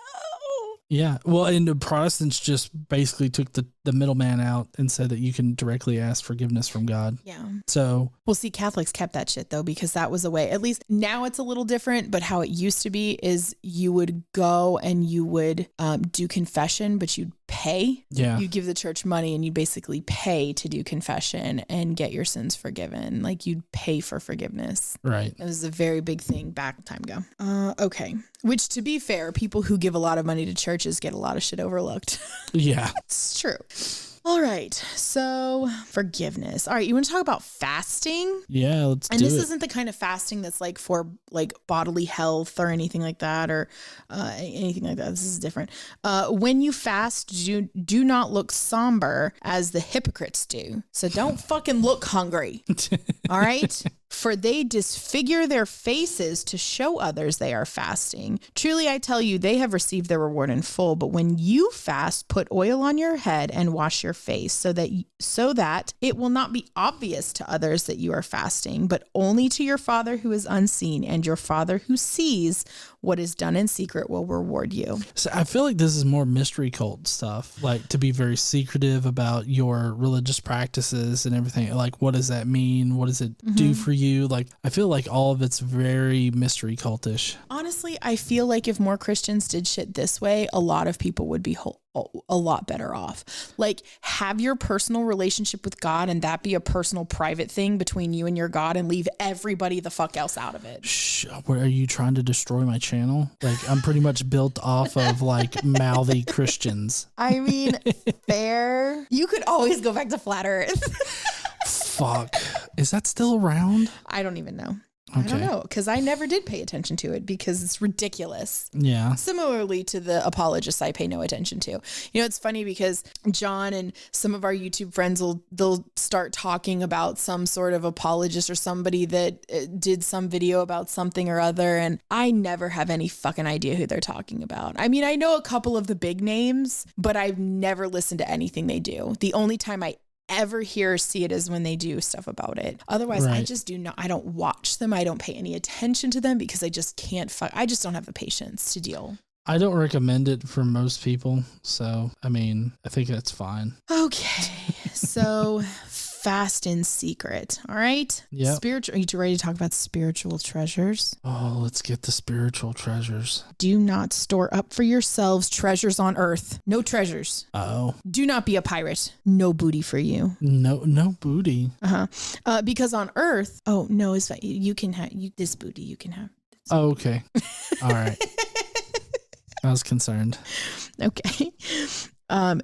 Yeah. Well, and the Protestants just basically took the middleman out and said that you can directly ask forgiveness from God. Yeah. So. Well, see, Catholics kept that shit though, because that was a way, at least now it's a little different, but how it used to be is you would go and you would do confession, but you'd pay. Yeah. You'd give the church money and you basically pay to do confession and get your sins forgiven. Like you'd pay for forgiveness. Right. It was a very big thing back time ago. Okay. Which, to be fair, people who give a lot of money to churches get a lot of shit overlooked. Yeah. It's true. All right. So forgiveness. All right. You want to talk about fasting? Yeah, let's do it. And this isn't the kind of fasting that's like for like bodily health or anything like that or anything like that. This is different. When you fast, do not look somber as the hypocrites do. So don't fucking look hungry. All right. For they disfigure their faces to show others they are fasting. Truly, I tell you, they have received their reward in full. But when you fast, put oil on your head and wash your face so that it will not be obvious to others that you are fasting, but only to your Father who is unseen, and your Father who sees what is done in secret will reward you. So I feel like this is more mystery cult stuff, like to be very secretive about your religious practices and everything. Like, what does that mean? What does it do for you? Like, I feel like all of it's very mystery cultish. Honestly, I feel like if more Christians did shit this way, a lot of people would be a lot better off. Like, have your personal relationship with God and that be a personal private thing between you and your God, and leave everybody the fuck else out of it. Shh, what, are you trying to destroy my channel? Like, I'm pretty much built off of like mouthy Christians. I mean, fair. You could always go back to flat earth. Fuck. Is that still around? I don't even know. Okay. I don't know, because I never did pay attention to it because it's ridiculous. Yeah. Similarly to the apologists I pay no attention to. You know, it's funny because John and some of our YouTube friends they'll start talking about some sort of apologist or somebody that did some video about something or other, and I never have any fucking idea who they're talking about. I mean, I know a couple of the big names, but I've never listened to anything they do. The only time I ever hear or see it is when they do stuff about it. Otherwise, right. I just do not. I don't watch them. I don't pay any attention to them because I just can't. I just don't have the patience to deal. I don't recommend it for most people. So, I mean, I think that's fine. Okay. So fast in secret. All right. Yeah. Spiritual. Are you ready to talk about spiritual treasures? Oh, let's get the spiritual treasures. Do not store up for yourselves treasures on earth. No treasures. Oh. Do not be a pirate. No booty for you. No booty. Because on earth. Oh no, it's fine. You can have this booty. You can have. Oh, okay. All right. I was concerned. Okay.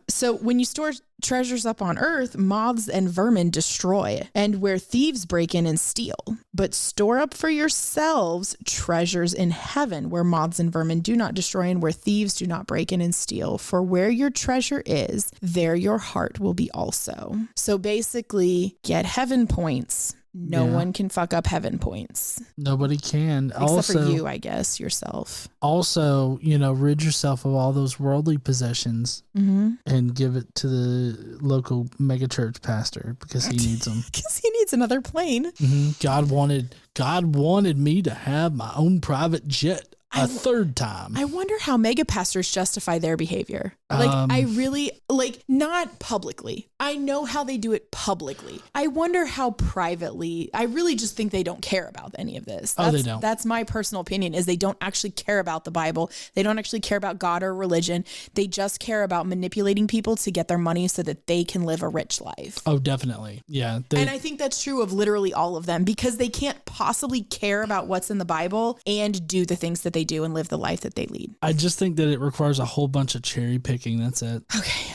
So when you store treasures up on earth, moths and vermin destroy, and where thieves break in and steal. But store up for yourselves treasures in heaven, where moths and vermin do not destroy, and where thieves do not break in and steal. For where your treasure is, there your heart will be also. So basically, get heaven points. No one can fuck up heaven points. Nobody can. Except for you, I guess, yourself. Also, rid yourself of all those worldly possessions and give it to the local megachurch pastor because he needs them. Because he needs another plane. God wanted me to have my own private jet. a third time. I wonder how mega pastors justify their behavior. Like, I really, like, not publicly. I know how they do it publicly. I wonder how privately. I really just think they don't care about any of this. They don't. That's my personal opinion, is they don't actually care about the Bible. They don't actually care about God or religion. They just care about manipulating people to get their money so that they can live a rich life. Oh, definitely. Yeah. And I think that's true of literally all of them, because they can't possibly care about what's in the Bible and do the things that they do and live the life that they lead. I just think that it requires a whole bunch of cherry picking. That's it. Okay.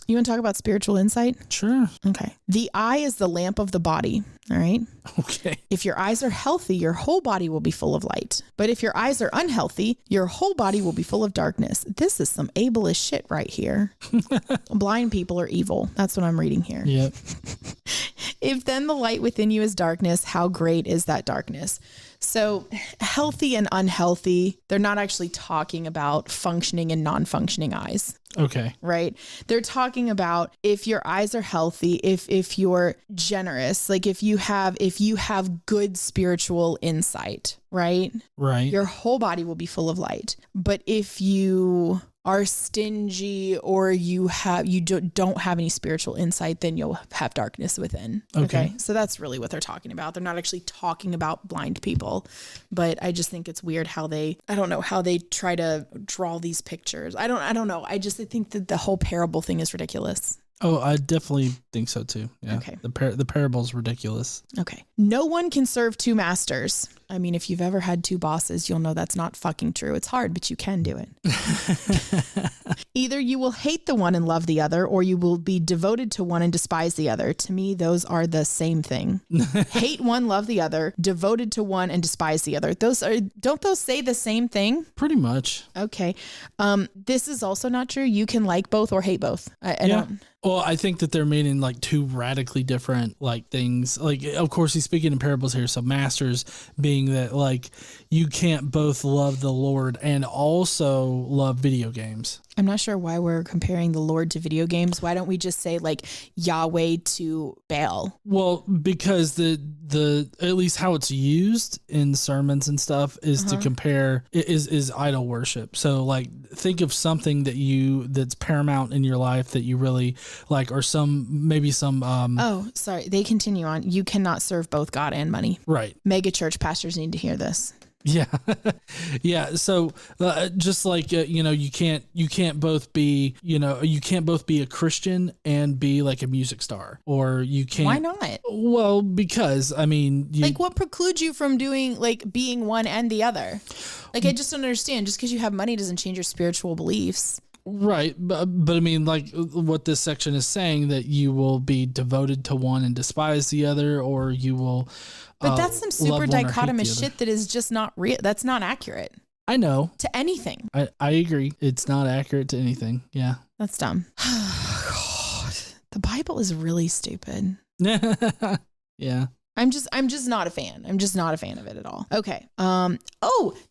You want to talk about spiritual insight? Sure. Okay. The eye is the lamp of the body. All right. Okay. If your eyes are healthy, your whole body will be full of light. But if your eyes are unhealthy, your whole body will be full of darkness. This is some ableist shit right here. Blind people are evil. That's what I'm reading here. Yep. If then the light within you is darkness, how great is that darkness? So healthy and unhealthy, they're not actually talking about functioning and non-functioning eyes. Okay. Right. They're talking about if your eyes are healthy, if you're generous, like if you have good spiritual insight, right? Right. Your whole body will be full of light. But if you are stingy or you don't have any spiritual insight, then you'll have darkness within. Okay. So that's really what they're talking about. They're not actually talking about blind people, but I just think it's weird how I don't know how they try to draw these pictures. I don't know. I think that the whole parable thing is ridiculous. Oh, I definitely think so too. Yeah. Okay. The parable's ridiculous. Okay. No one can serve two masters. I mean, if you've ever had two bosses, you'll know that's not fucking true. It's hard, but you can do it. Either you will hate the one and love the other, or you will be devoted to one and despise the other. To me, those are the same thing. Hate one, love the other, devoted to one and despise the other. Don't those say the same thing? Pretty much. Okay. This is also not true. You can like both or hate both. I don't. Well, I think that they're meaning like two radically different like things. Like, of course, he's speaking in parables here. So masters being that like you can't both love the Lord and also love video games. I'm not sure why we're comparing the Lord to video games. Why don't we just say like Yahweh to Baal? Well, because the at least how it's used in sermons and stuff is to compare is idol worship. So like think of something that's paramount in your life that you really like, or maybe some oh, sorry. They continue on. You cannot serve both God and money. Right. Mega church pastors need to hear this. Yeah. Yeah. So just like, you can't both be a Christian and be like a music star, or you can't. Why not? Well, because I mean, like what precludes you from doing like being one and the other? Like, I just don't understand. Just because you have money doesn't change your spiritual beliefs. Right. But I mean, like what this section is saying, that you will be devoted to one and despise the other, or you will. But that's some super dichotomous shit that is just not real. That's not accurate. I know. To anything. I agree. It's not accurate to anything. Yeah. That's dumb. God, the Bible is really stupid. Yeah. I'm just not a fan. I'm just not a fan of it at all. Okay.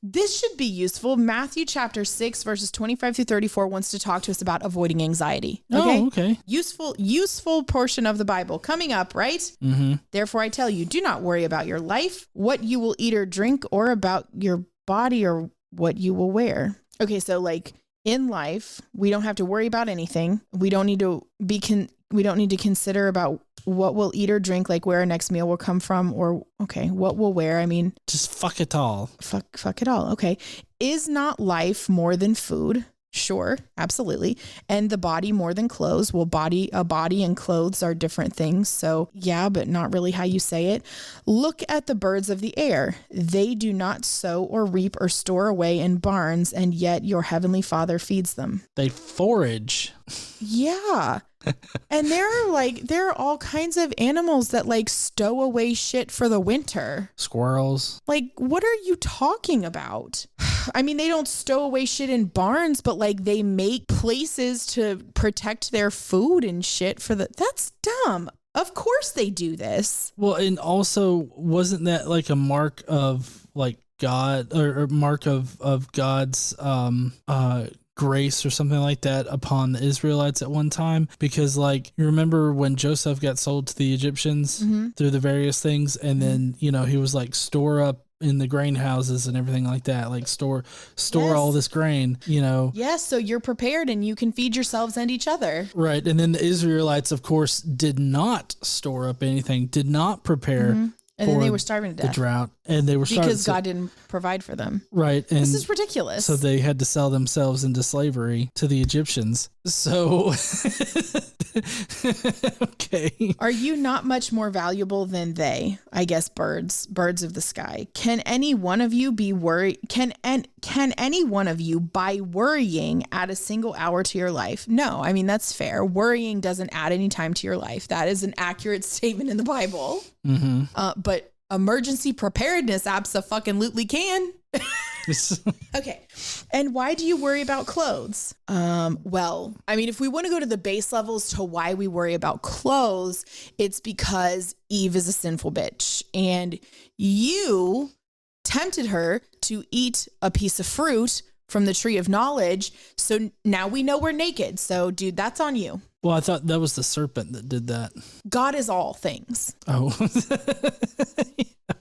This should be useful. Matthew chapter 6 verses 25 through 34 wants to talk to us about avoiding anxiety. Okay. Oh, okay. Useful portion of the Bible coming up, right? Mm-hmm. Therefore, I tell you, do not worry about your life, what you will eat or drink, or about your body or what you will wear. Okay. So like in life, we don't have to worry about anything. We don't need to consider about what we'll eat or drink, like where our next meal will come from, or what we'll wear. I mean, just fuck it all. Fuck it all. Okay. Is not life more than food? Sure, absolutely. And the body more than clothes? Well, a body and clothes are different things. So yeah, but not really how you say it. Look at the birds of the air. They do not sow or reap or store away in barns, and yet your heavenly Father feeds them. They forage. Yeah. And there are all kinds of animals that like stow away shit for the winter. Squirrels. Like, what are you talking about? I mean, they don't stow away shit in barns, but like they make places to protect their food and shit that's dumb. Of course they do this. Well, and also wasn't that like a mark of like God or mark of God's grace or something like that upon the Israelites at one time? Because like you remember when Joseph got sold to the Egyptians through the various things, and then he was like store up in the grain houses and everything like that, like store all this grain, Yes, so you're prepared and you can feed yourselves and each other. Right. And then the Israelites, of course, did not store up anything, did not prepare. Mm-hmm. And then they were starving to death. The drought. And they were starving. Because God didn't provide for them. Right. And this is ridiculous. So they had to sell themselves into slavery to the Egyptians. So, okay. Are you not much more valuable than they? I guess birds of the sky. Can any one of you be worried? Can any one of you, by worrying, add a single hour to your life? No, I mean, that's fair. Worrying doesn't add any time to your life. That is an accurate statement in the Bible. Mm-hmm. But emergency preparedness abso-fucking-lutely can. Okay. And why do you worry about clothes? Well, I mean, if we want to go to the base levels to why we worry about clothes, it's because Eve is a sinful bitch and you tempted her to eat a piece of fruit from the tree of knowledge. So now we know we're naked. So dude, that's on you. Well, I thought that was the serpent that did that. God is all things. Oh,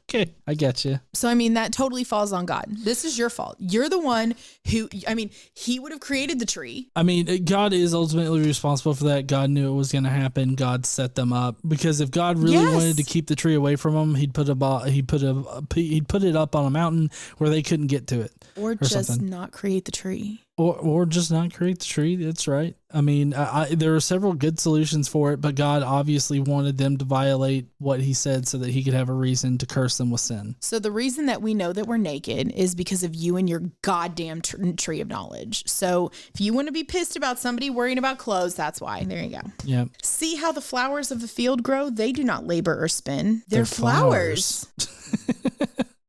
okay. I get you. So, I mean, that totally falls on God. This is your fault. You're the one who, I mean, he would have created the tree. I mean, God is ultimately responsible for that. God knew it was going to happen. God set them up because if God really wanted to keep the tree away from them, he'd put it up on a mountain where they couldn't get to it. Or just not create the tree. Or just not create the tree. That's right. I mean, there are several good solutions for it, but God obviously wanted them to violate what he said so that he could have a reason to curse them with sin. So the reason that we know that we're naked is because of you and your goddamn tree of knowledge. So if you want to be pissed about somebody worrying about clothes, that's why. There you go. Yeah. See how the flowers of the field grow? They do not labor or spin. They're flowers.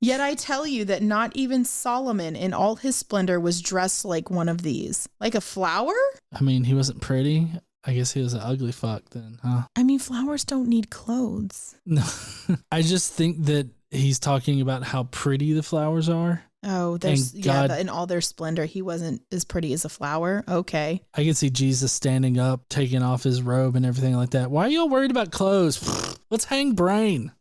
Yet I tell you that not even Solomon in all his splendor was dressed like one of these. Like a flower? I mean, he wasn't pretty. I guess he was an ugly fuck then, huh? I mean, flowers don't need clothes. No, I just think that he's talking about how pretty the flowers are. Oh, in all their splendor, he wasn't as pretty as a flower. Okay. I can see Jesus standing up, taking off his robe and everything like that. Why are y'all worried about clothes? Let's hang brain.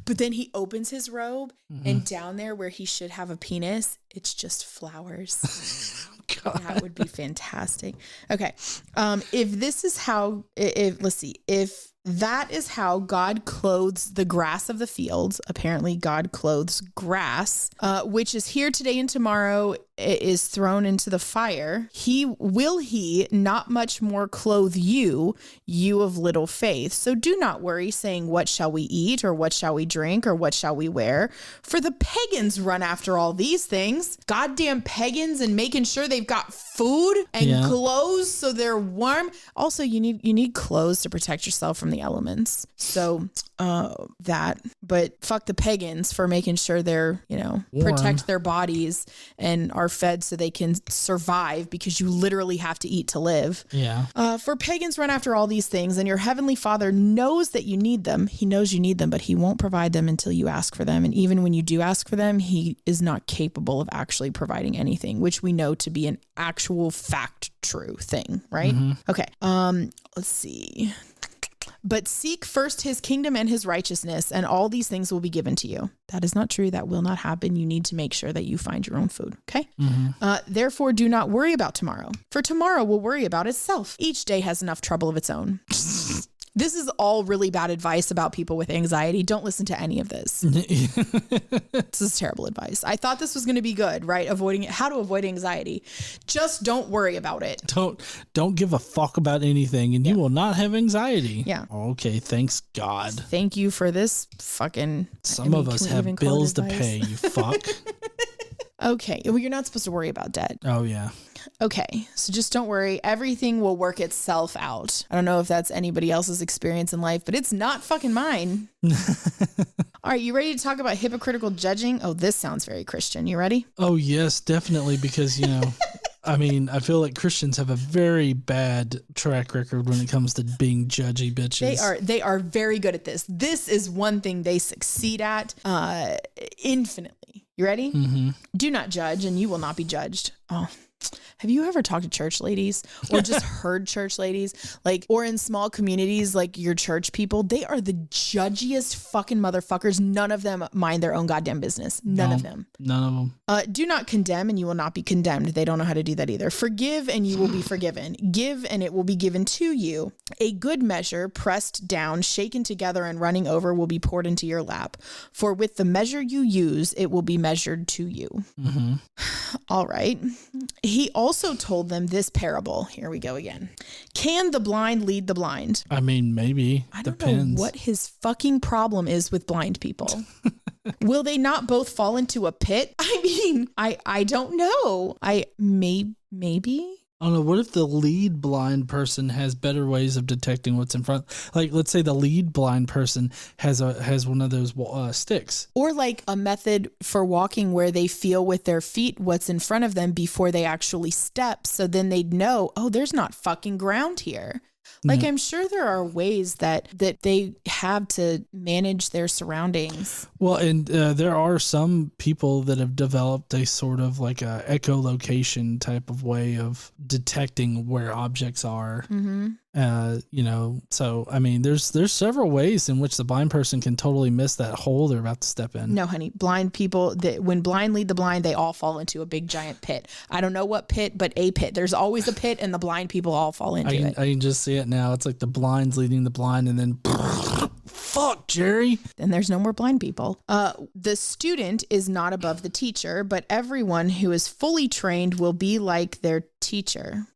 But then he opens his robe and down there where he should have a penis, it's just flowers. God. That would be fantastic. Okay. If that is how God clothes the grass of the fields, apparently God clothes grass, which is here today and tomorrow is thrown into the fire. Will he not much more clothe you of little faith? So do not worry saying, what shall we eat or what shall we drink or what shall we wear? For the pagans run after all these things. Goddamn pagans and making sure they've got food and clothes so they're warm. Also, you need clothes to protect yourself from the elements. So but fuck the pagans for making sure they're, protect their bodies and are fed so they can survive because you literally have to eat to live. Yeah. For pagans run after all these things and your heavenly Father knows that you need them. He knows you need them, but he won't provide them until you ask for them. And even when you do ask for them, he is not capable of actually providing anything, which we know to be an actual fact true thing, right? Mm-hmm. Okay. Let's see. But seek first his kingdom and his righteousness, and all these things will be given to you. That is not true. That will not happen. You need to make sure that you find your own food. Okay. Mm-hmm. Therefore, do not worry about tomorrow, for tomorrow will worry about itself. Each day has enough trouble of its own. This is all really bad advice about people with anxiety. Don't listen to any of this. This is terrible advice. I thought this was going to be good, right? How to avoid anxiety. Just don't worry about it. Don't give a fuck about anything and you will not have anxiety. Yeah. Okay. Thanks God. Thank you for this fucking. Some of us have bills to pay, you fuck. Okay. Well, you're not supposed to worry about debt. Oh yeah. Okay, so just don't worry. Everything will work itself out. I don't know if that's anybody else's experience in life, but it's not fucking mine. All right, you ready to talk about hypocritical judging? Oh, this sounds very Christian. You ready? Oh, yes, definitely, because, I mean, I feel like Christians have a very bad track record when it comes to being judgy bitches. They are very good at this. This is one thing they succeed at infinitely. You ready? Mm-hmm. Do not judge and you will not be judged. Oh, Have you ever talked to church ladies or just heard church ladies? Like, or in small communities, like your church people, they are the judgiest fucking motherfuckers. None of them mind their own goddamn business. None of them. None of them. Do not condemn and you will not be condemned. They don't know how to do that either. Forgive and you will be forgiven. Give and it will be given to you. A good measure, pressed down, shaken together and running over will be poured into your lap. For with the measure you use, it will be measured to you. Mm-hmm. All right. He also told them this parable. Here we go again. Can the blind lead the blind? I mean, maybe. I don't Depends. know what his fucking problem is with blind people. Will they not both fall into a pit? I mean, I don't know. Maybe. I don't know. What if the lead blind person has better ways of detecting what's in front? Like, let's say the lead blind person has one of those sticks. Or like a method for walking where they feel with their feet what's in front of them before they actually step. So then they'd know, oh, there's not fucking ground here. Like, I'm sure there are ways that they have to manage their surroundings. Well, and there are some people that have developed a sort of like a echolocation type of way of detecting where objects are. Mm-hmm. So I mean, there's several ways in which the blind person can totally miss that hole they're about to step in. No, honey, blind people, when blind lead the blind, they all fall into a big giant pit. I don't know what pit, but a pit. There's always a pit, and the blind people all fall into it. I can just see it now. It's like the blinds leading the blind, and then fuck, Jerry. Then there's no more blind people. The student is not above the teacher, but everyone who is fully trained will be like their teacher.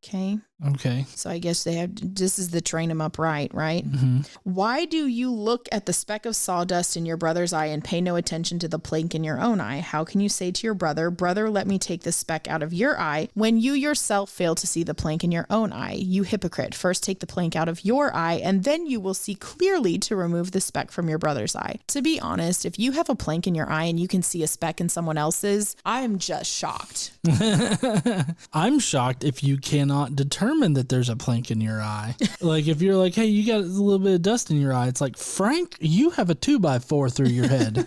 Okay. So I guess this is the train them up right? Mm-hmm. Why do you look at the speck of sawdust in your brother's eye and pay no attention to the plank in your own eye? How can you say to your brother, let me take the speck out of your eye, when you yourself fail to see the plank in your own eye? You hypocrite, first take the plank out of your eye, and then you will see clearly to remove the speck from your brother's eye. To be honest, if you have a plank in your eye and you can see a speck in someone else's, I'm just shocked. I'm shocked if you cannot determine that there's a plank in your eye. Like if you're like, hey, you got a little bit of dust in your eye. It's like, Frank, you have a 2x4 through your head.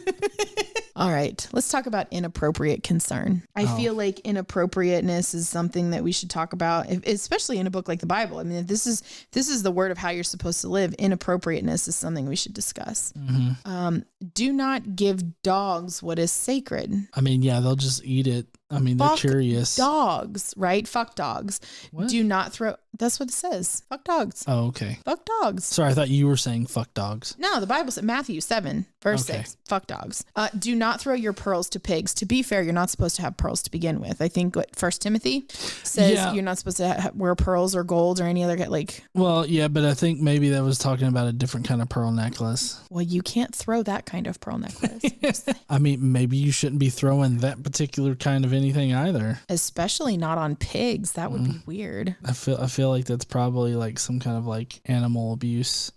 All right, let's talk about inappropriate concern. I feel like inappropriateness is something that we should talk about, especially in a book like the Bible. I mean, if this is the word of how you're supposed to live. Inappropriateness is something we should discuss. Mm-hmm. Do not give dogs what is sacred. I mean, yeah, they'll just eat it. I mean, they're curious. Dogs, right? Fuck dogs. What? Do not throw. That's what it says. Fuck dogs. Oh, okay. Fuck dogs. Sorry, I thought you were saying fuck dogs. No, the Bible said Matthew 7, verse 6. Fuck dogs. Do not throw your pearls to pigs. To be fair, you're not supposed to have pearls to begin with. I think what 1 Timothy says you're not supposed to wear pearls or gold or any other like. Well, yeah, but I think maybe that was talking about a different kind of pearl necklace. Well, you can't throw that kind of pearl necklace. I mean, maybe you shouldn't be throwing that particular kind of anything either. Especially not on pigs. That would be weird. I feel like that's probably like some kind of like animal abuse.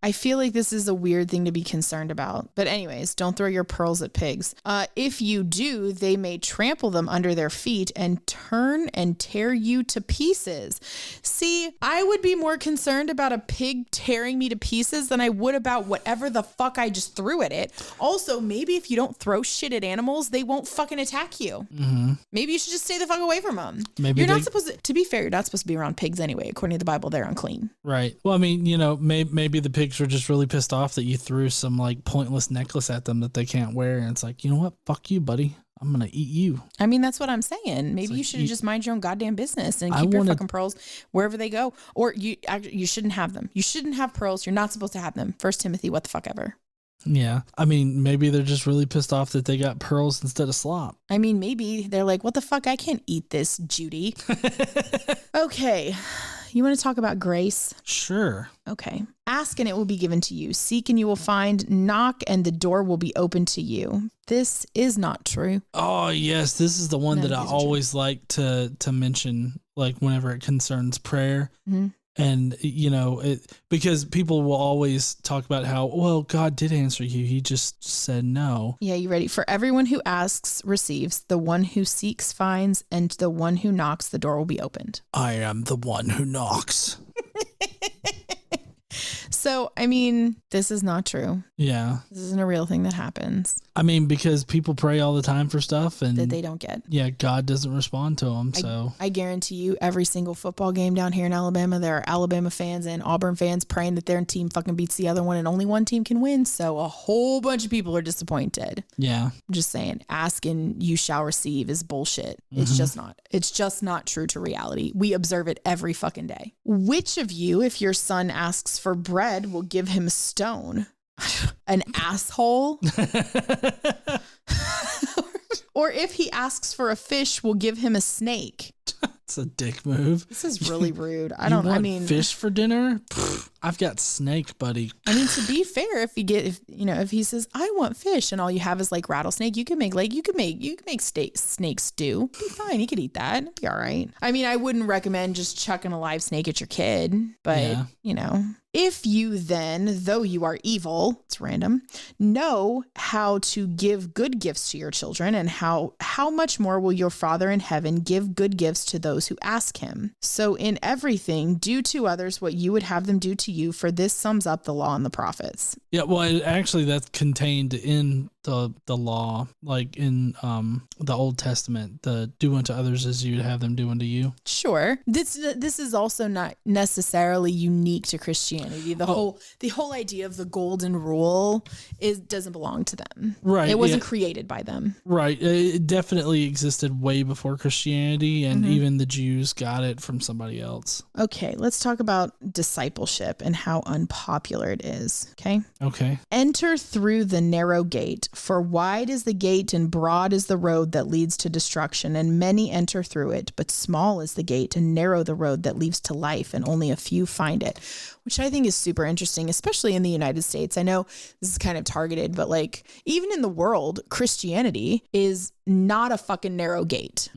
I feel like this is a weird thing to be concerned about. But anyways, don't throw your pearls at pigs. If you do, they may trample them under their feet and turn and tear you to pieces. See, I would be more concerned about a pig tearing me to pieces than I would about whatever the fuck I just threw at it. Also, maybe if you don't throw shit at animals, they won't fucking attack you. Mm-hmm. Maybe you should just stay the fuck away from them. Maybe you're not supposed to be fair, you're not supposed to be around pigs anyway. According to the Bible, they're unclean. Right. Well, I mean, maybe the pigs were just really pissed off that you threw some like pointless necklace at them that they can't wear, and it's like, you know what, fuck you, buddy, I'm gonna eat you. I mean, that's what I'm saying. Maybe you should just mind your own goddamn business and keep your fucking pearls wherever they go. Or you shouldn't have them. You shouldn't have pearls. You're not supposed to have them. 1 Timothy, what the fuck ever. Yeah. I mean, maybe they're just really pissed off that they got pearls instead of slop. I mean, maybe they're like, what the fuck? I can't eat this, Judy. Okay. You want to talk about grace? Sure. Okay. Ask and it will be given to you. Seek and you will find. Knock and the door will be open to you. This is not true. Oh, yes. This is the one that I always like to mention, like whenever it concerns prayer. Mm-hmm. And, because people will always talk about how, well, God did answer you. He just said no. Yeah, you ready? For everyone who asks receives, the one who seeks finds, and the one who knocks, the door will be opened. I am the one who knocks. So, I mean, this is not true. Yeah. This isn't a real thing that happens. I mean, because people pray all the time for stuff and that they don't get. Yeah, God doesn't respond to them. So I guarantee you every single football game down here in Alabama, there are Alabama fans and Auburn fans praying that their team fucking beats the other one and only one team can win. So a whole bunch of people are disappointed. Yeah. I'm just saying, ask and you shall receive is bullshit. It's just not true to reality. We observe it every fucking day. Which of you, if your son asks for bread, will give him a stone? An asshole? Or if he asks for a fish, we'll give him a snake. It's a dick move. This is really rude. I mean, fish for dinner? Pfft, I've got snake, buddy. I mean, to be fair, if he says I want fish and all you have is like rattlesnake, you can make snake stew. Be fine. You could eat that. It'd be all right. I mean, I wouldn't recommend just chucking a live snake at your kid, but if you then, though you are evil, it's random, know how to give good gifts to your children, and how much more will your Father in heaven give good gifts to those who ask him. So in everything, do to others what you would have them do to you, for this sums up the law and the prophets. Yeah, well, actually that's contained in the law, like in the Old Testament, the do unto others as you would have them do unto you. Sure. This is also not necessarily unique to Christianity. The whole idea of the golden rule doesn't belong to them. Right. It wasn't created by them. Right. It definitely existed way before Christianity, and even the Jews got it from somebody else. Okay, let's talk about discipleship and how unpopular it is. Okay. Enter through the narrow gate, for wide is the gate and broad is the road that leads to destruction, and many enter through it, but small is the gate and narrow the road that leads to life, and only a few find it. Which I think is super interesting, especially in the United States. I know this is kind of targeted, but like even in the world, Christianity is not a fucking narrow gate.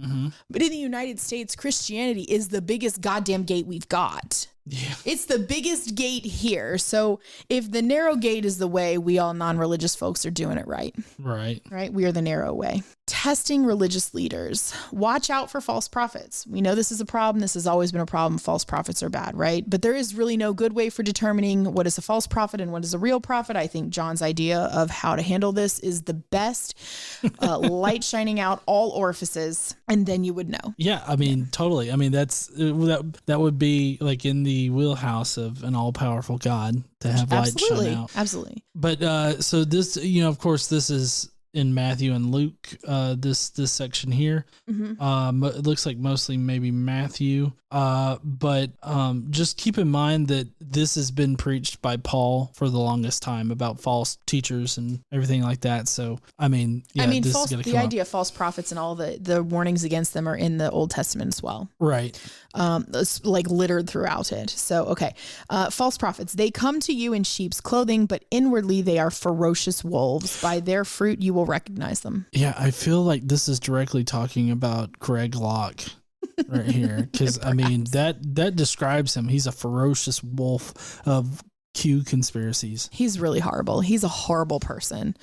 But in the United States, Christianity is the biggest goddamn gate we've got. Yeah. It's the biggest gate here. So if the narrow gate is the way, we all non-religious folks are doing it right. Right. We are the narrow way. Testing religious leaders. Watch out for false prophets. We know this is a problem. This has always been a problem. False prophets are bad, right? But there is really no good way for determining what is a false prophet and what is a real prophet. I think John's idea of how to handle this is the best. Light shining out all orifices, and then you would know. Yeah, I mean, totally. I mean, that would be like in the wheelhouse of an all-powerful God to have light shine out. Absolutely. But so this, of course, this is in Matthew and Luke, this section here. It looks like mostly maybe Matthew. But just keep in mind that this has been preached by Paul for the longest time about false teachers and everything like that. So, I mean, the idea of false prophets and all the warnings against them are in the Old Testament as well. Right. It's like littered throughout it. So, okay. False prophets, they come to you in sheep's clothing, but inwardly they are ferocious wolves. By their fruit you will recognize them. Yeah, I feel like this is directly talking about Greg Locke right here, because I mean that describes him. He's a ferocious wolf of Q conspiracies. He's really horrible. He's a horrible person.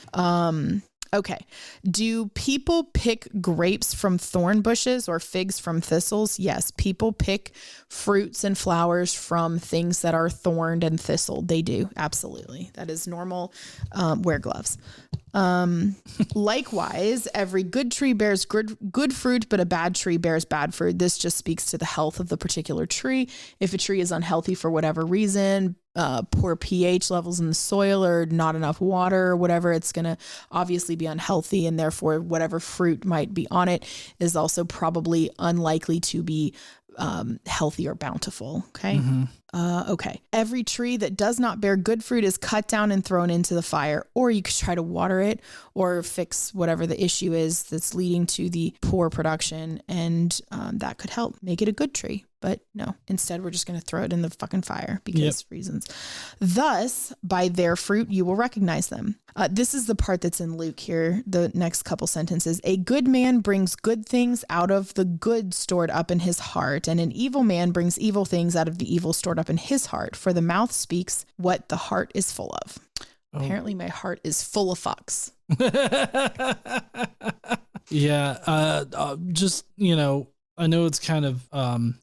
Okay. Do people pick grapes from thorn bushes or figs from thistles? Yes. People pick fruits and flowers from things that are thorned and thistled. They do. Absolutely. That is normal. Wear gloves. Likewise, every good tree bears good fruit, but a bad tree bears bad fruit. This just speaks to the health of the particular tree. If a tree is unhealthy for whatever reason, poor pH levels in the soil or not enough water or whatever, it's going to obviously be unhealthy, and therefore whatever fruit might be on it is also probably unlikely to be healthy or bountiful. Okay. Okay. Every tree that does not bear good fruit is cut down and thrown into the fire, or you could try to water it or fix whatever the issue is that's leading to the poor production. And that could help make it a good tree. But no, instead we're just going to throw it in the fucking fire because reasons. Thus, by their fruit, you will recognize them. This is the part that's in Luke here, the next couple sentences. A good man brings good things out of the good stored up in his heart, and an evil man brings evil things out of the evil stored up in his heart. For the mouth speaks what the heart is full of. Oh. Apparently my heart is full of fucks. Yeah. Just, I know it's kind of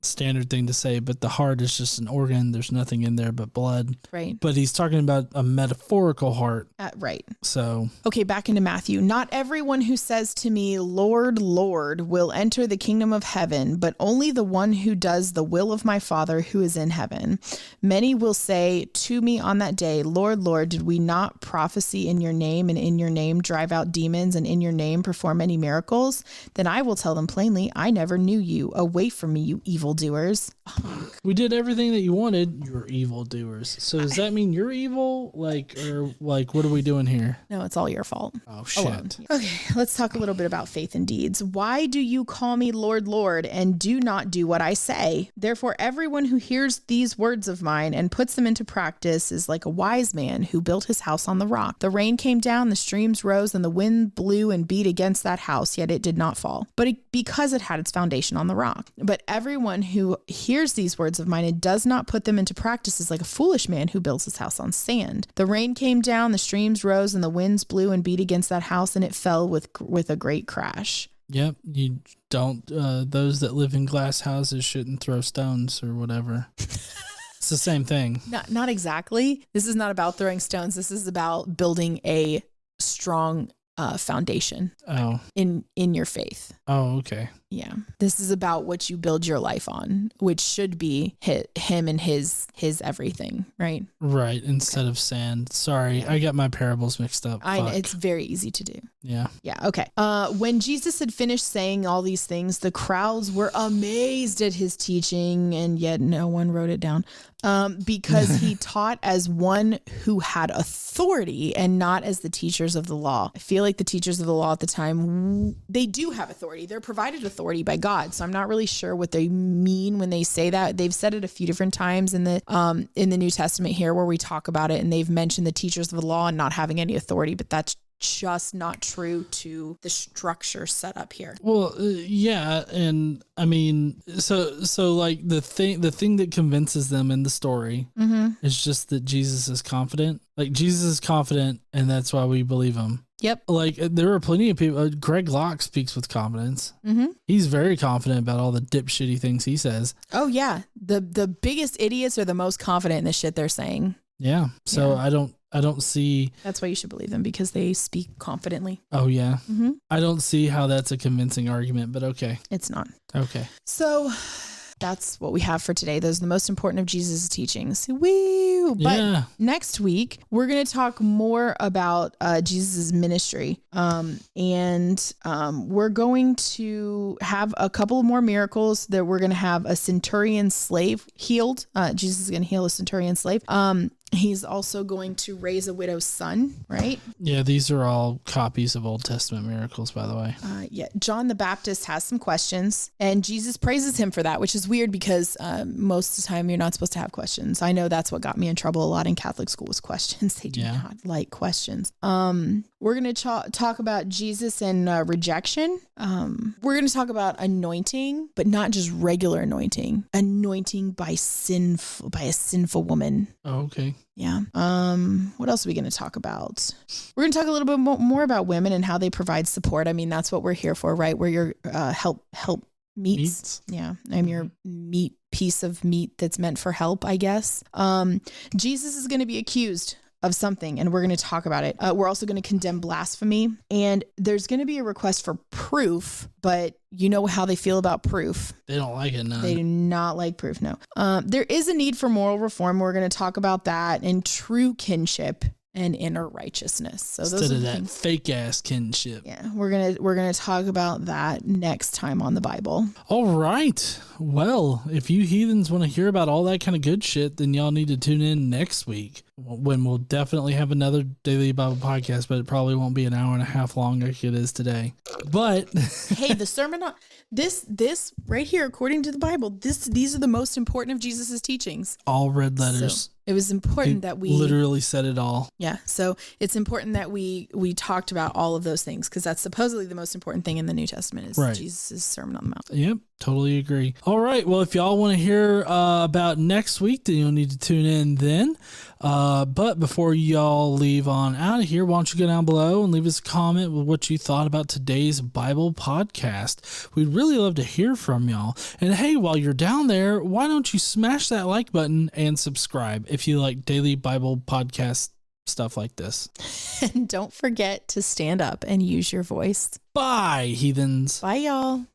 standard thing to say, but the heart is just an organ. There's nothing in there but blood. Right. But he's talking about a metaphorical heart. Right. So. Okay, back into Matthew. Not everyone who says to me, Lord, Lord, will enter the kingdom of heaven, but only the one who does the will of my Father who is in heaven. Many will say to me on that day, Lord, Lord, did we not prophesy in your name, and in your name drive out demons, and in your name perform many miracles? Then I will tell them plainly, I never knew you. Away from me, you evildoers. We did everything that you wanted. You're evildoers. So does that mean you're evil? Like, what are we doing here? No, it's all your fault. Oh, shit. Alone. Okay, let's talk a little bit about faith and deeds. Why do you call me Lord, Lord, and do not do what I say? Therefore, everyone who hears these words of mine and puts them into practice is like a wise man who built his house on the rock. The rain came down, the streams rose, and the wind blew and beat against that house, yet it did not fall. Because it had its foundation on the rock. But everyone who hears these words of mine and does not put them into practice is like a foolish man who builds his house on sand. The rain came down, the streams rose, and the winds blew and beat against that house, and it fell with a great crash. Yep. You don't, those that live in glass houses shouldn't throw stones or whatever. It's the same thing. Not exactly. This is not about throwing stones. This is about building a strong foundation in your faith. Oh, okay. Yeah. This is about what you build your life on, which should be him and his everything, right? Right. Instead of sand. Sorry, I got my parables mixed up. It's very easy to do. Yeah. Yeah. Okay. When Jesus had finished saying all these things, the crowds were amazed at his teaching, and yet no one wrote it down. Because he taught as one who had authority and not as the teachers of the law. I feel like the teachers of the law at the time, they do have authority. They're provided authority by God. So I'm not really sure what they mean when they say that. They've said it a few different times in the New Testament here where we talk about it, and they've mentioned the teachers of the law and not having any authority, but that's just not true to the structure set up here. Well, yeah, and I mean, so like the thing that convinces them in the story is just that Jesus is confident. Like Jesus is confident, and that's why we believe him. Yep. Like there are plenty of people. Greg Locke speaks with confidence. He's very confident about all the dipshitty things he says. Oh yeah, the biggest idiots are the most confident in the shit they're saying. Yeah. So yeah. I don't see. That's why you should believe them, because they speak confidently. Oh, yeah. I don't see how that's a convincing argument, but okay. It's not. Okay. So that's what we have for today. Those are the most important of Jesus' teachings. Woo! But next week, we're going to talk more about Jesus' ministry. And we're going to have a couple more miracles that we're going to have a centurion slave healed. Jesus is going to heal a centurion slave. He's also going to raise a widow's son, right? Yeah, these are all copies of Old Testament miracles, by the way. John the Baptist has some questions, and Jesus praises him for that, which is weird because most of the time you're not supposed to have questions. I know that's what got me in trouble a lot in Catholic school was questions. They do not like questions. We're going to talk about Jesus and rejection. We're going to talk about anointing, but not just regular anointing. Anointing by a sinful woman. Oh, okay. Yeah. What else are we going to talk about? We're going to talk a little bit more about women and how they provide support. I mean, that's what we're here for, right? We're your help meats. Yeah. I'm your piece of meat that's meant for help, I guess. Jesus is going to be accused of something, and we're going to talk about it. We're also going to condemn blasphemy, and there's going to be a request for proof, but you know how they feel about proof. They don't like it, no. They do not like proof, no. There is a need for moral reform. We're going to talk about that, and true kinship and inner righteousness. So instead of that fake ass kinship. Yeah, we're gonna talk about that next time on the Bible. All right. Well, if you heathens want to hear about all that kind of good shit, then y'all need to tune in next week when we'll definitely have another daily Bible podcast, but it probably won't be an hour and a half long like it is today. But hey, the sermon on this right here, according to the Bible, these are the most important of Jesus's teachings. All red letters. So it was important that we literally said it all. Yeah. So it's important that we talked about all of those things, because that's supposedly the most important thing in the New Testament is Jesus' Sermon on the Mount. Yep. Totally agree. All right. Well, if y'all want to hear about next week, then you'll need to tune in then. But before y'all leave on out of here, why don't you go down below and leave us a comment with what you thought about today's Bible podcast. We'd really love to hear from y'all. And hey, while you're down there, why don't you smash that like button and subscribe if you like daily Bible podcast stuff like this. And don't forget to stand up and use your voice. Bye, heathens. Bye, y'all.